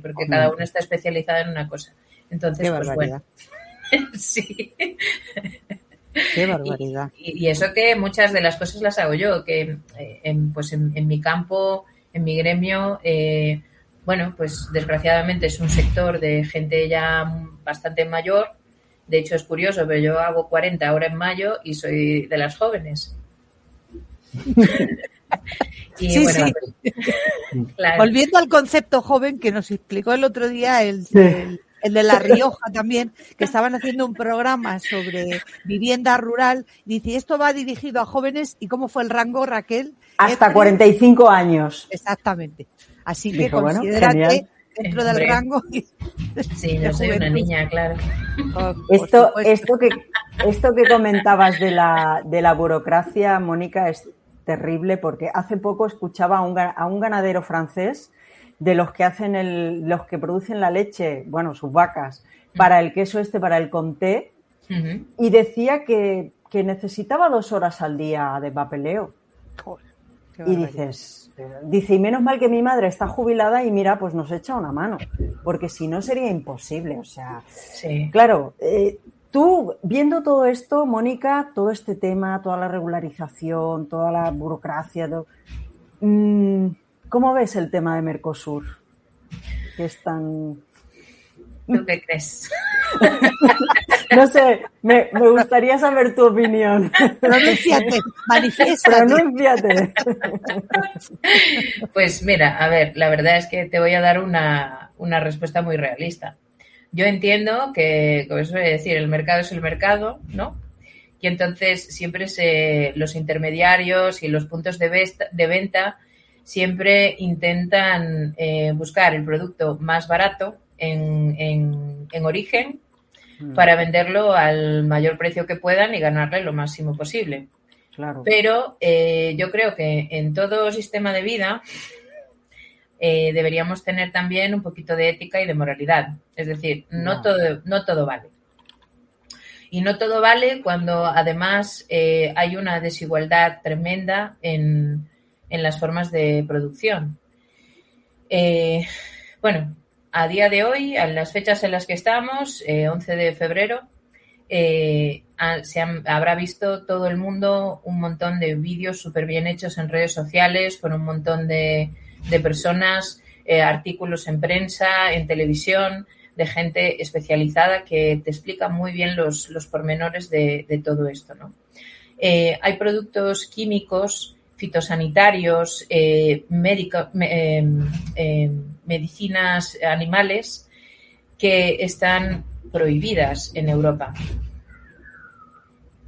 porque cada una está especializada en una cosa. Entonces, qué pues barbaridad. Bueno. Sí. Qué barbaridad. Y eso que muchas de las cosas las hago yo, que en mi campo, en mi gremio, bueno, pues desgraciadamente es un sector de gente ya bastante mayor. De hecho es curioso, pero yo hago 40 ahora en mayo y soy de las jóvenes. Y sí, bueno, sí. Claro. Volviendo al concepto joven que nos explicó el otro día el de La Rioja también, que estaban haciendo un programa sobre vivienda rural. Dice, esto va dirigido a jóvenes. ¿Y cómo fue el rango, Raquel? Hasta 45 años. Exactamente. Así que dijo, considérate dentro del rango. Sí, yo soy una niña, claro. Esto que comentabas de la burocracia, Mónica, es terrible, porque hace poco escuchaba a un ganadero francés de los que los que producen la leche, bueno, sus vacas, para el queso para el comté, y decía que necesitaba 2 horas al día de papeleo. Y dice, y menos mal que mi madre está jubilada y mira, pues nos echa una mano, porque si no sería imposible, o sea, sí. Claro, tú viendo todo esto, Mónica, todo este tema, toda la regularización, toda la burocracia, ¿cómo ves el tema de Mercosur? Que es tan... ¿Tú qué crees? No sé, me gustaría saber tu opinión. Pronúnciate, manifiéstate. Pronúnciate. Pues mira, a ver, la verdad es que te voy a dar una respuesta muy realista. Yo entiendo que, como se suele decir, el mercado es el mercado, ¿no? Y entonces siempre los intermediarios y los puntos de venta siempre intentan buscar el producto más barato en origen para venderlo al mayor precio que puedan y ganarle lo máximo posible. Claro. Pero yo creo que en todo sistema de vida deberíamos tener también un poquito de ética y de moralidad. Es decir, no todo vale. Y no todo vale cuando además hay una desigualdad tremenda en las formas de producción. Bueno, a día de hoy, en las fechas en las que estamos, 11 de febrero, habrá visto todo el mundo un montón de vídeos súper bien hechos en redes sociales con un montón de personas, artículos en prensa, en televisión, de gente especializada que te explica muy bien los pormenores de todo esto, ¿no? Hay productos químicos, fitosanitarios, medicinas animales que están prohibidas en Europa.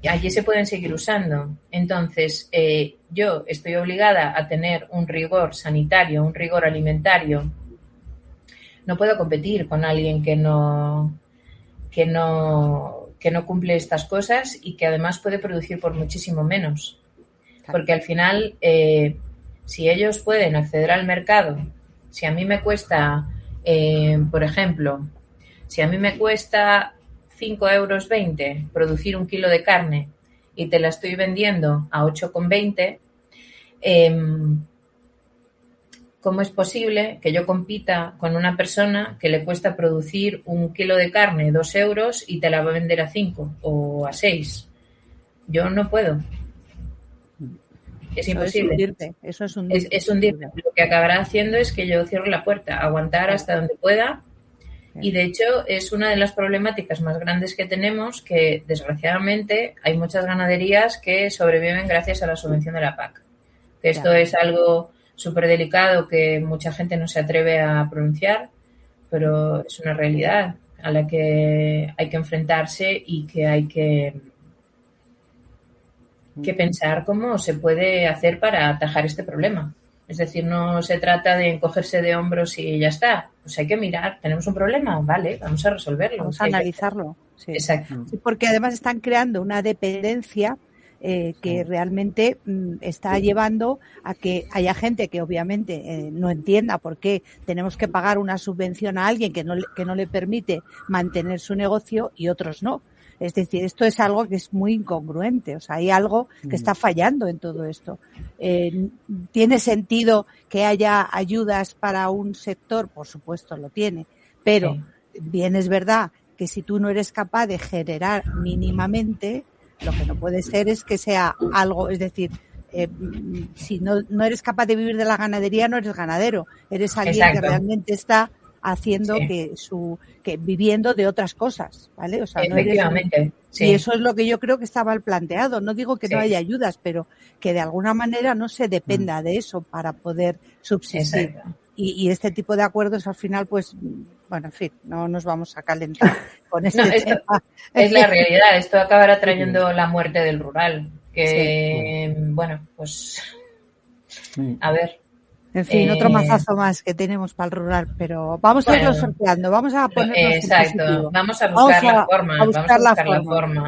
Y allí se pueden seguir usando. Entonces, yo estoy obligada a tener un rigor sanitario, un rigor alimentario. No puedo competir con alguien que no cumple estas cosas y que además puede producir por muchísimo menos. Porque al final, si ellos pueden acceder al mercado, si a mí me cuesta, por ejemplo, si a mí me cuesta 5,20 euros producir 1 kilo de carne y te la estoy vendiendo a 8,20, ¿cómo es posible que yo compita con una persona que le cuesta producir 1 kilo de carne 2 euros y te la va a vender a 5 o a 6? Yo no puedo. Es imposible. Eso es hundirte. Es hundirte. Lo que acabará haciendo es que yo cierre la puerta, aguantar hasta donde pueda. Y de hecho es una de las problemáticas más grandes que tenemos, que desgraciadamente hay muchas ganaderías que sobreviven gracias a la subvención de la PAC. Esto es algo súper delicado que mucha gente no se atreve a pronunciar, pero es una realidad a la que hay que enfrentarse y que hay que pensar cómo se puede hacer para atajar este problema. Es decir, no se trata de encogerse de hombros y ya está. Pues hay que mirar, ¿tenemos un problema? Vale, vamos a resolverlo. Vamos a analizarlo. Sí. Exacto. Sí, porque además están creando una dependencia que realmente está llevando a que haya gente que obviamente no entienda por qué tenemos que pagar una subvención a alguien que no le permite mantener su negocio y otros no. Es decir, esto es algo que es muy incongruente, o sea, hay algo que está fallando en todo esto. ¿Tiene sentido que haya ayudas para un sector? Por supuesto lo tiene, pero bien es verdad que si tú no eres capaz de generar mínimamente, lo que no puede ser es que sea algo, es decir, si no eres capaz de vivir de la ganadería, no eres ganadero, eres alguien que realmente está haciendo que viviendo de otras cosas, ¿vale? O sea, efectivamente. Y eso es lo que yo creo que está mal planteado. No digo que no haya ayudas, pero que de alguna manera no se dependa de eso para poder subsistir. Y este tipo de acuerdos al final, pues, bueno, en fin, no nos vamos a calentar con este tema. Es la realidad. Esto acabará trayendo la muerte del rural. Que, bueno, pues, a ver. En fin, otro mazazo más que tenemos para el rural, pero vamos a irlo sorteando, vamos a ponernos exacto, vamos a buscar la forma, vamos a buscar la forma,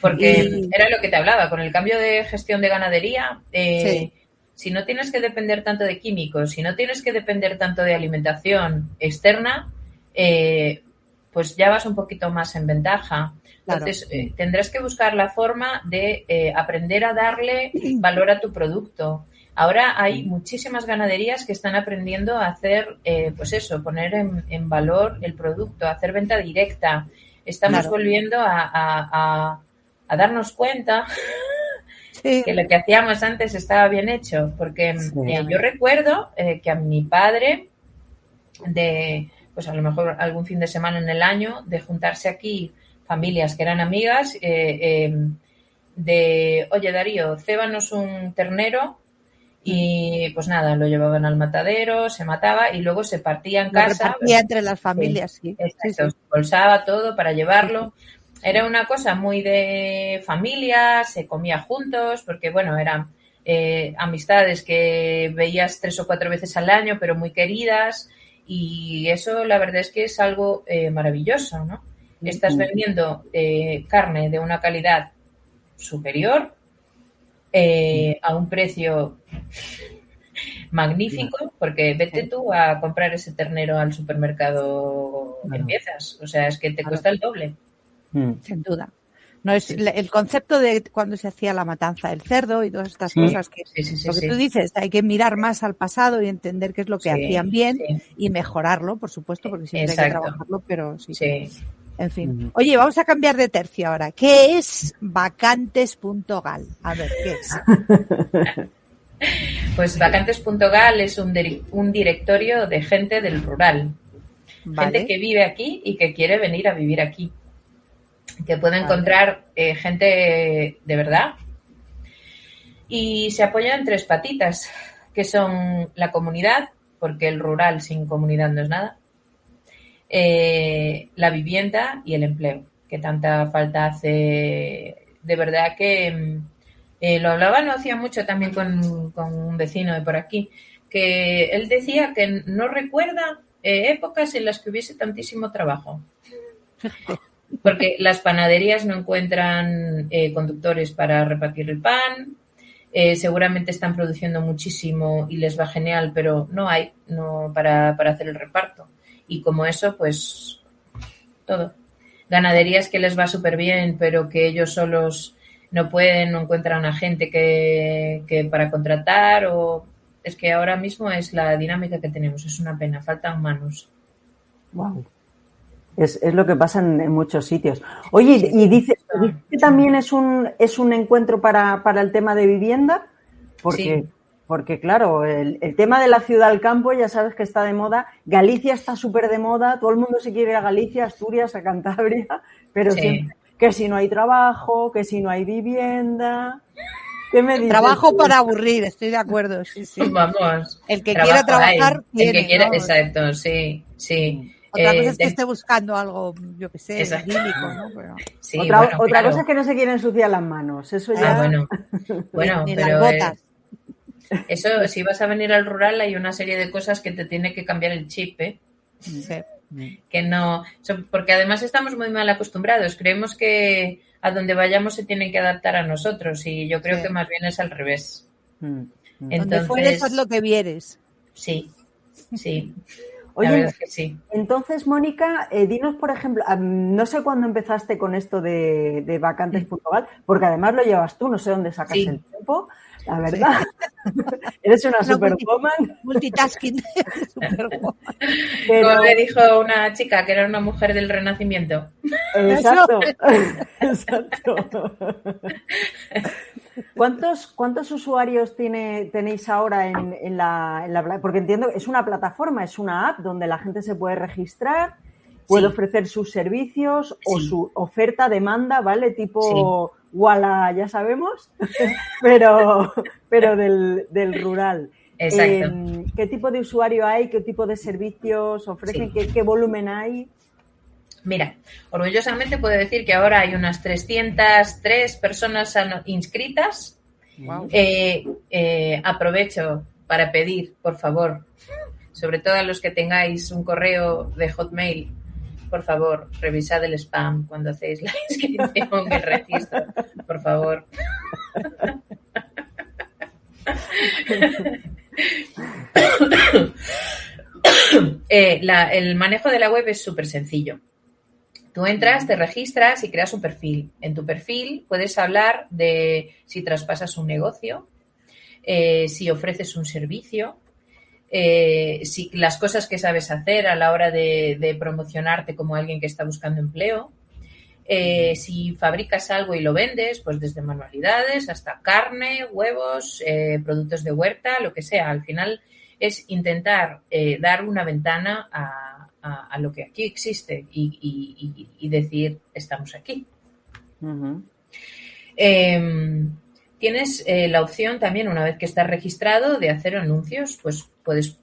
porque era lo que te hablaba, con el cambio de gestión de ganadería, si no tienes que depender tanto de químicos, si no tienes que depender tanto de alimentación externa, pues ya vas un poquito más en ventaja. Entonces, tendrás que buscar la forma de aprender a darle valor a tu producto. Ahora hay muchísimas ganaderías que están aprendiendo a hacer, pues eso, poner en valor el producto, hacer venta directa. Estamos volviendo a darnos cuenta que lo que hacíamos antes estaba bien hecho, porque yo recuerdo que a mi padre, pues a lo mejor algún fin de semana en el año, de juntarse aquí familias que eran amigas, oye Darío, cébanos un ternero. Y pues nada, lo llevaban al matadero, se mataba y luego se partía en casa. Se repartía entre las familias, sí. Exacto, se bolsaba todo para llevarlo. Era una cosa muy de familia, se comía juntos, porque bueno, eran amistades que veías 3 o 4 veces al año, pero muy queridas. Y eso la verdad es que es algo maravilloso, ¿no? Estás vendiendo carne de una calidad superior, a un precio magnífico, porque vete tú a comprar ese ternero al supermercado en piezas, o sea, es que te cuesta el doble. Sin duda. No es el concepto de cuando se hacía la matanza del cerdo y todas estas cosas que lo que tú dices, hay que mirar más al pasado y entender qué es lo que hacían bien y mejorarlo, por supuesto, porque siempre hay que trabajarlo, pero en fin. Oye, vamos a cambiar de tercio ahora. ¿Qué es vacantes.gal? A ver, ¿qué es? Pues vacantes.gal es un directorio de gente del rural. Gente que vive aquí y que quiere venir a vivir aquí. Que puede encontrar gente de verdad. Y se apoya en 3 patitas, que son la comunidad, porque el rural sin comunidad no es nada. La vivienda y el empleo, que tanta falta hace. De verdad que lo hablaba no hacía mucho también con un vecino de por aquí, que él decía que no recuerda épocas en las que hubiese tantísimo trabajo. Porque las panaderías no encuentran conductores para repartir el pan, seguramente están produciendo muchísimo y les va genial, pero no hay para hacer el reparto. Y como eso, pues todo. Ganaderías que les va súper bien, pero que ellos solos no pueden, no encuentran a gente que para contratar, o es que ahora mismo es la dinámica que tenemos, es una pena, faltan manos. Wow. Es lo que pasa en muchos sitios. Oye, y dice que también es un encuentro para el tema de vivienda, porque claro, el tema de la ciudad al campo ya sabes que está de moda. Galicia está súper de moda, todo el mundo se quiere ir a Galicia, Asturias, a Cantabria, pero siempre, que si no hay trabajo, que si no hay vivienda. ¿Qué me dices? Trabajo para aburrir, estoy de acuerdo, sí. Vamos. El que quiera trabajar tiene, el que quiera, ¿no? Exacto, sí. Otra cosa es que esté buscando algo, yo que sé, idílico, ¿no? Pero... Sí, otra cosa es que no se quiere ensuciar las manos. Eso ya. Bueno, ni pero las botas. Eso, si vas a venir al rural, hay una serie de cosas que te tiene que cambiar el chip, ¿eh? Sí. Que no, porque además estamos muy mal acostumbrados. Creemos que a donde vayamos se tienen que adaptar a nosotros, y yo creo que más bien es al revés. Entonces, donde fueres es lo que vieres. Sí. Oye, es que sí. Entonces, Mónica, dinos, por ejemplo, no sé cuándo empezaste con esto de vacantes.gal, porque además lo llevas tú, no sé dónde sacas el tiempo, la verdad. Eres una superwoman. Multitasking. Superwoman. Como me dijo una chica que era una mujer del Renacimiento. Exacto. ¿Cuántos usuarios tenéis ahora en la porque entiendo que es una plataforma, es una app donde la gente se puede registrar, puede ofrecer sus servicios o su oferta, demanda, ¿vale? Tipo Walla, ya sabemos, pero del rural. Exacto. ¿Qué tipo de usuario hay? ¿Qué tipo de servicios ofrecen? ¿Qué volumen hay? Mira, orgullosamente puedo decir que ahora hay unas 303 personas inscritas. Wow. Aprovecho para pedir, por favor, sobre todo a los que tengáis un correo de Hotmail, por favor, revisad el spam cuando hacéis la inscripción, el registro, por favor. El manejo de la web es súper sencillo. Tú entras, te registras y creas un perfil. En tu perfil puedes hablar de si traspasas un negocio, si ofreces un servicio, si las cosas que sabes hacer a la hora de promocionarte como alguien que está buscando empleo, si fabricas algo y lo vendes, pues desde manualidades hasta carne, huevos, productos de huerta, lo que sea. Al final es intentar dar una ventana a lo que aquí existe y decir, estamos aquí. Uh-huh. Tienes la opción también, una vez que estás registrado, de hacer anuncios. Pues puedes,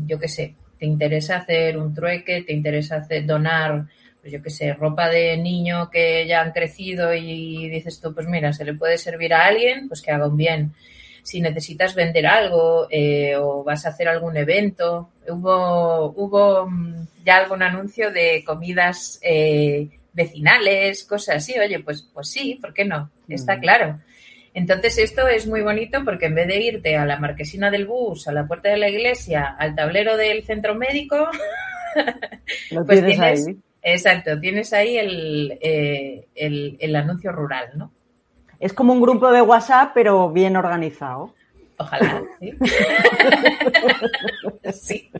yo qué sé, te interesa hacer un trueque, te interesa donar, pues yo qué sé, ropa de niño que ya han crecido y dices tú, pues mira, se le puede servir a alguien, pues que haga un bien. Si necesitas vender algo o vas a hacer algún evento, hubo ya algún anuncio de comidas vecinales, cosas así. Oye, pues sí, ¿por qué no? Está claro. Entonces esto es muy bonito porque en vez de irte a la marquesina del bus, a la puerta de la iglesia, al tablero del centro médico, lo pues tienes ahí. Exacto, tienes ahí el anuncio rural, ¿no? Es como un grupo de WhatsApp, pero bien organizado. Ojalá, ¿sí? Sí.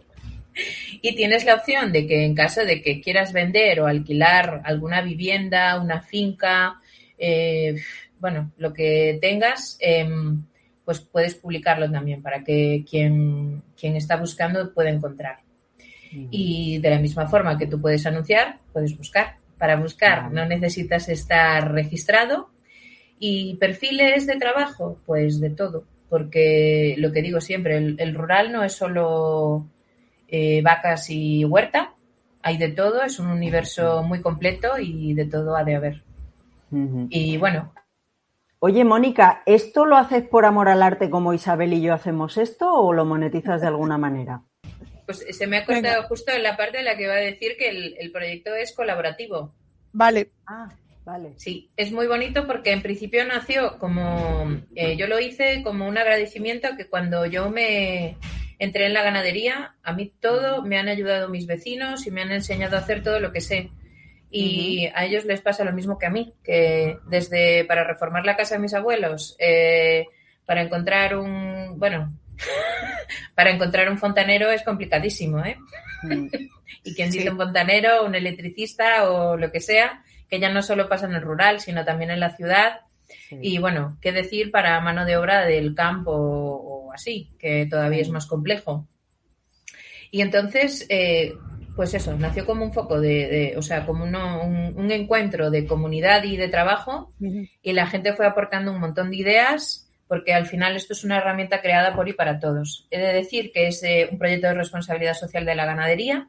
Y tienes la opción de que en caso de que quieras vender o alquilar alguna vivienda, una finca, bueno, lo que tengas, pues puedes publicarlo también para que quien está buscando pueda encontrar. Y de la misma forma que tú puedes anunciar, puedes buscar. Para buscar no necesitas estar registrado. ¿Y perfiles de trabajo? Pues de todo, porque lo que digo siempre, el rural no es solo vacas y huerta, hay de todo, es un universo muy completo y de todo ha de haber. Uh-huh. Y bueno. Oye, Mónica, ¿esto lo haces por amor al arte como Isabel y yo hacemos esto o lo monetizas de alguna manera? Pues se me ha cortado justo en la parte en la que va a decir que el proyecto es colaborativo. Vale. Vale. Sí, es muy bonito porque en principio nació como, yo lo hice como un agradecimiento a que cuando yo me entré en la ganadería, a mí todo me han ayudado mis vecinos y me han enseñado a hacer todo lo que sé. Y a ellos les pasa lo mismo que a mí, que desde para reformar la casa de mis abuelos, para encontrar para encontrar un fontanero es complicadísimo, ¿eh? Y quien dice un fontanero, un electricista o lo que sea, que ya no solo pasa en el rural, sino también en la ciudad. Sí. Y bueno, qué decir para mano de obra del campo o así, que todavía es más complejo. Y entonces, pues eso, nació como un foco o sea, como un encuentro de comunidad y de trabajo, y la gente fue aportando un montón de ideas, porque al final esto es una herramienta creada por y para todos. He de decir que es un proyecto de responsabilidad social de la ganadería.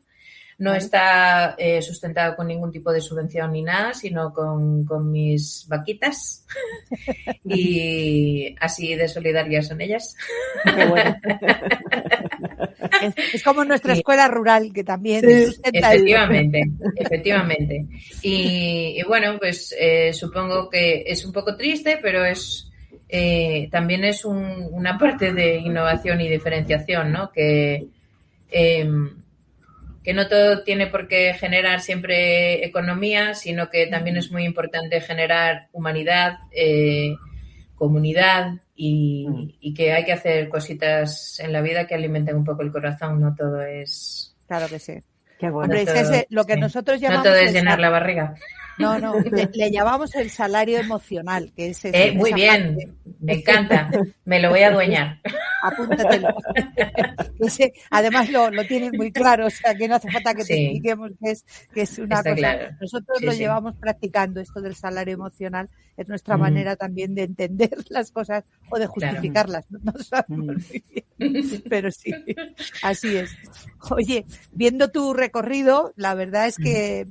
No está sustentado con ningún tipo de subvención ni nada, sino con mis vaquitas. Y así de solidarias son ellas. Qué bueno. Es como nuestra escuela rural, que también sustenta efectivamente. Y bueno, pues supongo que es un poco triste, pero también es una parte de innovación y diferenciación, ¿no? Que no todo tiene por qué generar siempre economía, sino que también es muy importante generar humanidad, comunidad y que hay que hacer cositas en la vida que alimenten un poco el corazón, no todo es... Claro que sí. Qué bueno. Hombre, todo, lo que nosotros llamamos... No todo es llenar la barriga. No, le llamamos el salario emocional, que es muy bien, parte. Me encanta, me lo voy a adueñar. Apúntatelo. Además lo tienes muy claro, o sea que no hace falta que te expliquemos que es una Está cosa. Claro. Nosotros lo llevamos practicando, esto del salario emocional, es nuestra manera también de entender las cosas o de justificarlas. Claro. No sabemos muy bien, pero sí, así es. Oye, viendo tu recorrido, la verdad es que,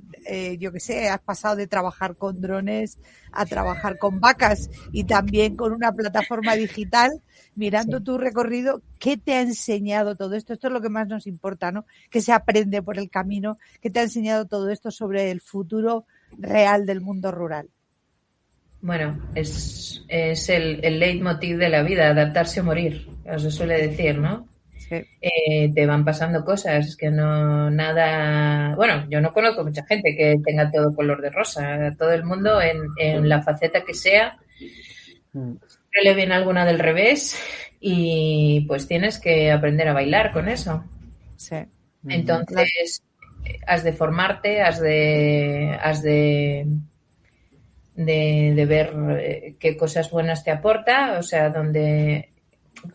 yo qué sé, has pasado de trabajar con drones a trabajar con vacas y también con una plataforma digital. Mirando tu recorrido recorrido, ¿qué te ha enseñado todo esto? Esto es lo que más nos importa, ¿no? Que se aprende por el camino. ¿Qué te ha enseñado todo esto sobre el futuro real del mundo rural? Bueno, es el leitmotiv de la vida, adaptarse o morir, como se suele decir, ¿no? Sí. Te van pasando cosas que no nada. Bueno, yo no conozco mucha gente que tenga todo color de rosa. Todo el mundo en la faceta que sea, que le viene alguna del revés y pues tienes que aprender a bailar con eso. Sí. Entonces, has de formarte, has de ver qué cosas buenas te aporta, o sea, donde,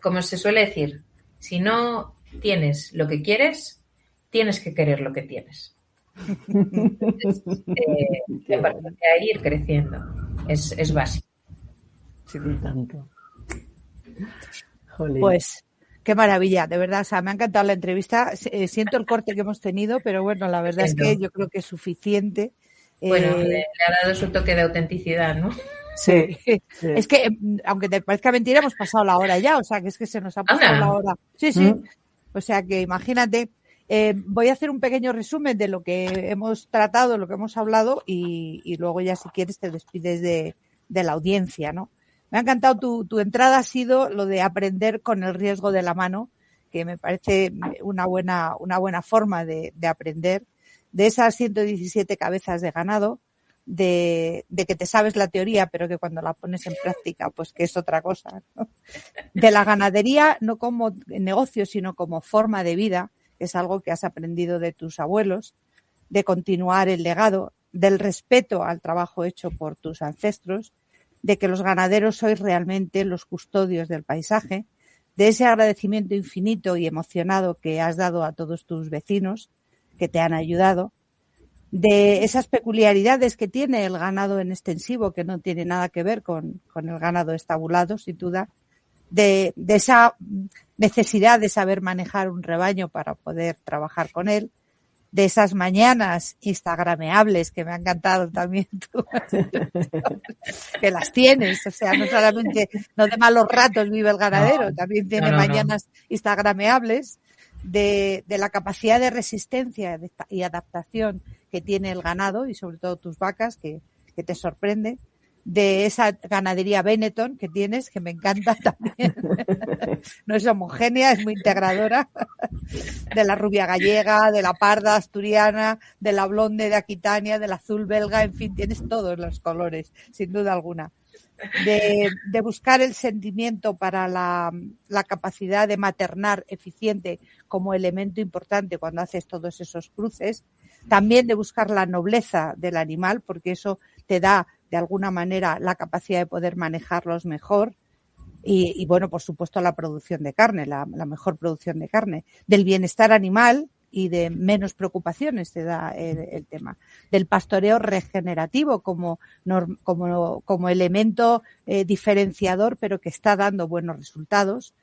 como se suele decir, si no tienes lo que quieres, tienes que querer lo que tienes. Entonces, a partir de ahí ir creciendo. Es básico. Sí, tanto. Jolín. Pues qué maravilla, de verdad, o sea, me ha encantado la entrevista. Siento el corte que hemos tenido, pero bueno, la verdad es que yo creo que es suficiente. Bueno, le ha dado su toque de autenticidad, ¿no? Sí. Es que, aunque te parezca mentira, hemos pasado la hora ya, o sea, que es que se nos ha pasado la hora. Sí. O sea, que imagínate, voy a hacer un pequeño resumen de lo que hemos tratado, lo que hemos hablado y luego ya si quieres te despides de la audiencia, ¿no? Me ha encantado tu entrada, ha sido lo de aprender con el riesgo de la mano, que me parece una buena forma de aprender. De esas 117 cabezas de ganado, de que te sabes la teoría, pero que cuando la pones en práctica, pues que es otra cosa, ¿no? De la ganadería, no como negocio, sino como forma de vida, que es algo que has aprendido de tus abuelos, de continuar el legado, del respeto al trabajo hecho por tus ancestros, de que los ganaderos sois realmente los custodios del paisaje, de ese agradecimiento infinito y emocionado que has dado a todos tus vecinos, que te han ayudado, de esas peculiaridades que tiene el ganado en extensivo, que no tiene nada que ver con el ganado estabulado, sin duda, de esa necesidad de saber manejar un rebaño para poder trabajar con él, de esas mañanas instagrameables que me ha encantado también tú, que las tienes, o sea, no solamente, no de malos ratos vive el ganadero, también tiene mañanas instagrameables, de la capacidad de resistencia y adaptación que tiene el ganado y sobre todo tus vacas, que te sorprende, de esa ganadería Benetton que tienes, que me encanta también. No es homogénea, es muy integradora. De la rubia gallega, de la parda asturiana, de la blonde de Aquitania, del azul belga, en fin, tienes todos los colores, sin duda alguna. De buscar el sentimiento para la capacidad de maternar eficiente como elemento importante cuando haces todos esos cruces. También de buscar la nobleza del animal, porque eso te da de alguna manera la capacidad de poder manejarlos mejor y bueno, por supuesto la producción de carne, la mejor producción de carne, del bienestar animal y de menos preocupaciones te da el tema, del pastoreo regenerativo como elemento diferenciador, pero que está dando buenos resultados,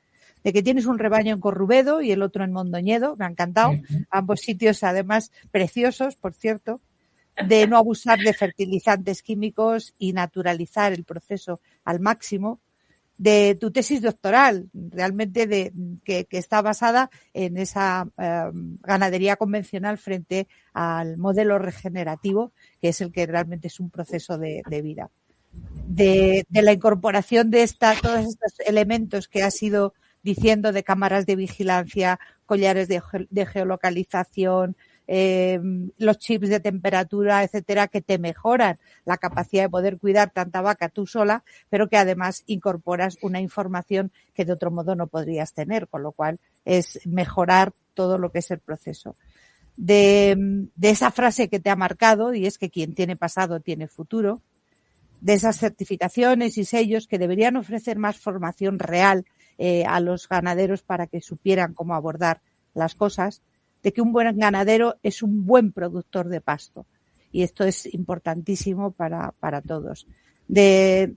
de que tienes un rebaño en Corrubedo y el otro en Mondoñedo, me ha encantado, ambos sitios además preciosos, por cierto, de no abusar de fertilizantes químicos y naturalizar el proceso al máximo, de tu tesis doctoral, realmente que está basada en esa ganadería convencional frente al modelo regenerativo, que es el que realmente es un proceso de vida. De la incorporación de todos estos elementos que has ido diciendo, de cámaras de vigilancia, collares de geolocalización, los chips de temperatura, etcétera, que te mejoran la capacidad de poder cuidar tanta vaca tú sola, pero que además incorporas una información que de otro modo no podrías tener, con lo cual es mejorar todo lo que es el proceso. De esa frase que te ha marcado, y es que quien tiene pasado tiene futuro, de esas certificaciones y sellos que deberían ofrecer más formación real a los ganaderos para que supieran cómo abordar las cosas, de que un buen ganadero es un buen productor de pasto. Y esto es importantísimo para todos. De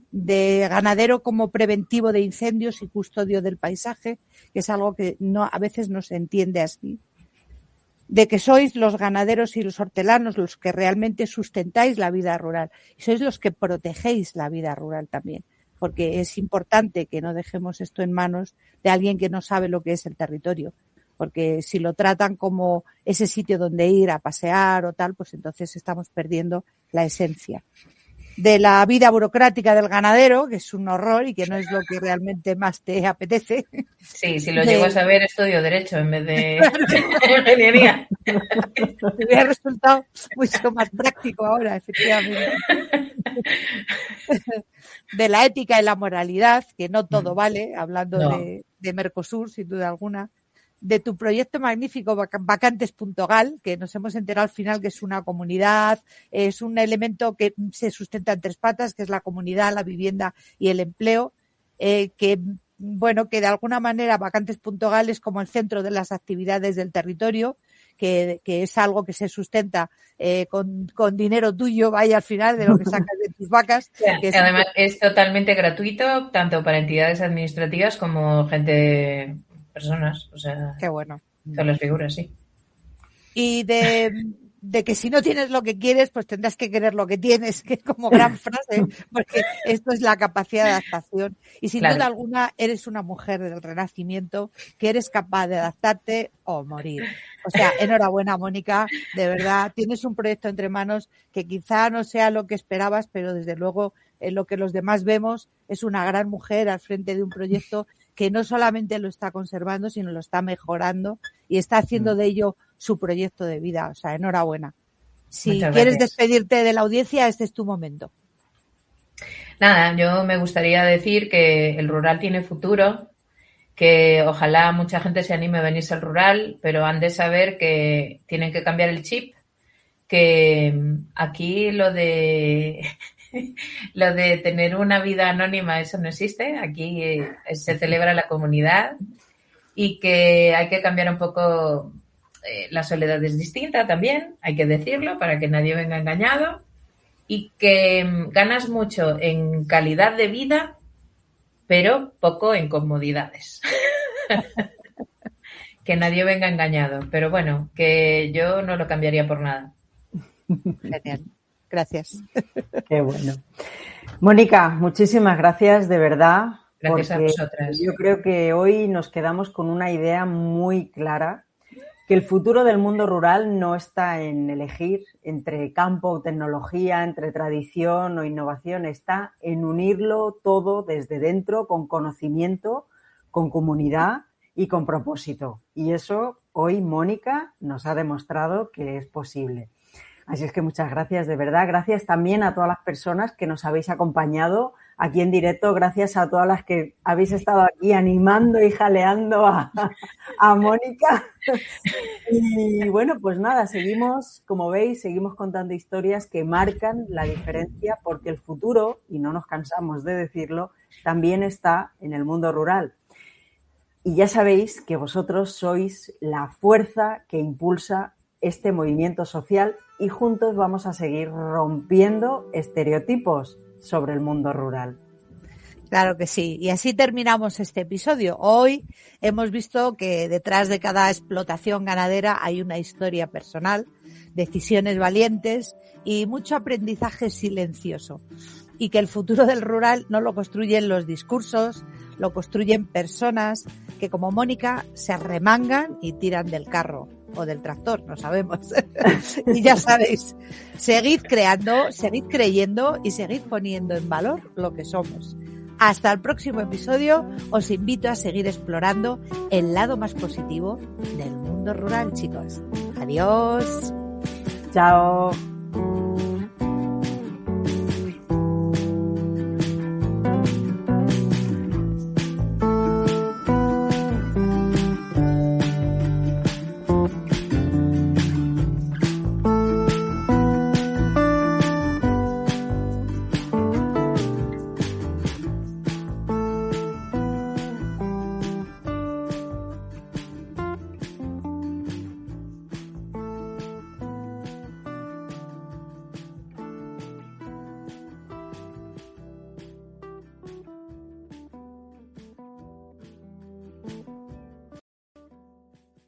ganadero como preventivo de incendios y custodio del paisaje, que es algo que a veces no se entiende así. De que sois los ganaderos y los hortelanos los que realmente sustentáis la vida rural. Y sois los que protegéis la vida rural también. porque es importante que no dejemos esto en manos de alguien que no sabe lo que es el territorio. Porque si lo tratan como ese sitio donde ir a pasear o tal, pues entonces estamos perdiendo la esencia de la vida burocrática del ganadero, que es un horror y que no es lo que realmente más te apetece. Sí, si lo llego a saber, estudio Derecho en vez de ingeniería. Me hubiera resultado mucho más práctico ahora, efectivamente. De la ética y la moralidad, que no todo vale, hablando de Mercosur, sin duda alguna. De tu proyecto magnífico Vacantes.gal, que nos hemos enterado al final que es una comunidad, es un elemento que se sustenta en 3 patas, que es la comunidad, la vivienda y el empleo, que de alguna manera Vacantes.gal es como el centro de las actividades del territorio, que es algo que se sustenta con dinero tuyo, vaya al final, de lo que sacas de tus vacas. Que además es totalmente gratuito, tanto para entidades administrativas como personas, o sea, qué bueno. Son las figuras, sí. Y de que si no tienes lo que quieres, pues tendrás que querer lo que tienes, que es como gran frase, porque esto es la capacidad de adaptación. Y sin duda alguna eres una mujer del Renacimiento que eres capaz de adaptarte o morir. O sea, enhorabuena, Mónica, de verdad, tienes un proyecto entre manos que quizá no sea lo que esperabas, pero desde luego en lo que los demás vemos es una gran mujer al frente de un proyecto que no solamente lo está conservando, sino lo está mejorando y está haciendo de ello su proyecto de vida. O sea, enhorabuena. Si quieres despedirte de la audiencia, este es tu momento. Nada, yo me gustaría decir que el rural tiene futuro, que ojalá mucha gente se anime a venirse al rural, pero han de saber que tienen que cambiar el chip, que aquí lo de tener una vida anónima, eso no existe. Aquí se celebra la comunidad y que hay que cambiar un poco. La soledad es distinta también, hay que decirlo para que nadie venga engañado, y que ganas mucho en calidad de vida, pero poco en comodidades. Que nadie venga engañado, pero bueno, que yo no lo cambiaría por nada. Genial. Gracias. Qué bueno. Mónica, muchísimas gracias, de verdad. Gracias a vosotras. Yo creo que hoy nos quedamos con una idea muy clara, que el futuro del mundo rural no está en elegir entre campo o tecnología, entre tradición o innovación, está en unirlo todo desde dentro, con conocimiento, con comunidad y con propósito. Y eso hoy Mónica nos ha demostrado que es posible. Así es que muchas gracias, de verdad. Gracias también a todas las personas que nos habéis acompañado aquí en directo. Gracias a todas las que habéis estado aquí animando y jaleando a Mónica. Y bueno, pues nada, seguimos, como veis, seguimos contando historias que marcan la diferencia, porque el futuro, y no nos cansamos de decirlo, también está en el mundo rural. Y ya sabéis que vosotros sois la fuerza que impulsa este movimiento social y juntos vamos a seguir rompiendo estereotipos sobre el mundo rural. Claro que sí. Y así terminamos este episodio. Hoy hemos visto que detrás de cada explotación ganadera hay una historia personal, decisiones valientes y mucho aprendizaje silencioso. Y que el futuro del rural no lo construyen los discursos, lo construyen personas que, como Mónica, se arremangan y tiran del carro o del tractor, no sabemos. Y ya sabéis, seguid creando, seguid creyendo y seguid poniendo en valor lo que somos. Hasta el próximo episodio, os invito a seguir explorando el lado más positivo del mundo rural, chicos. Adiós. Chao.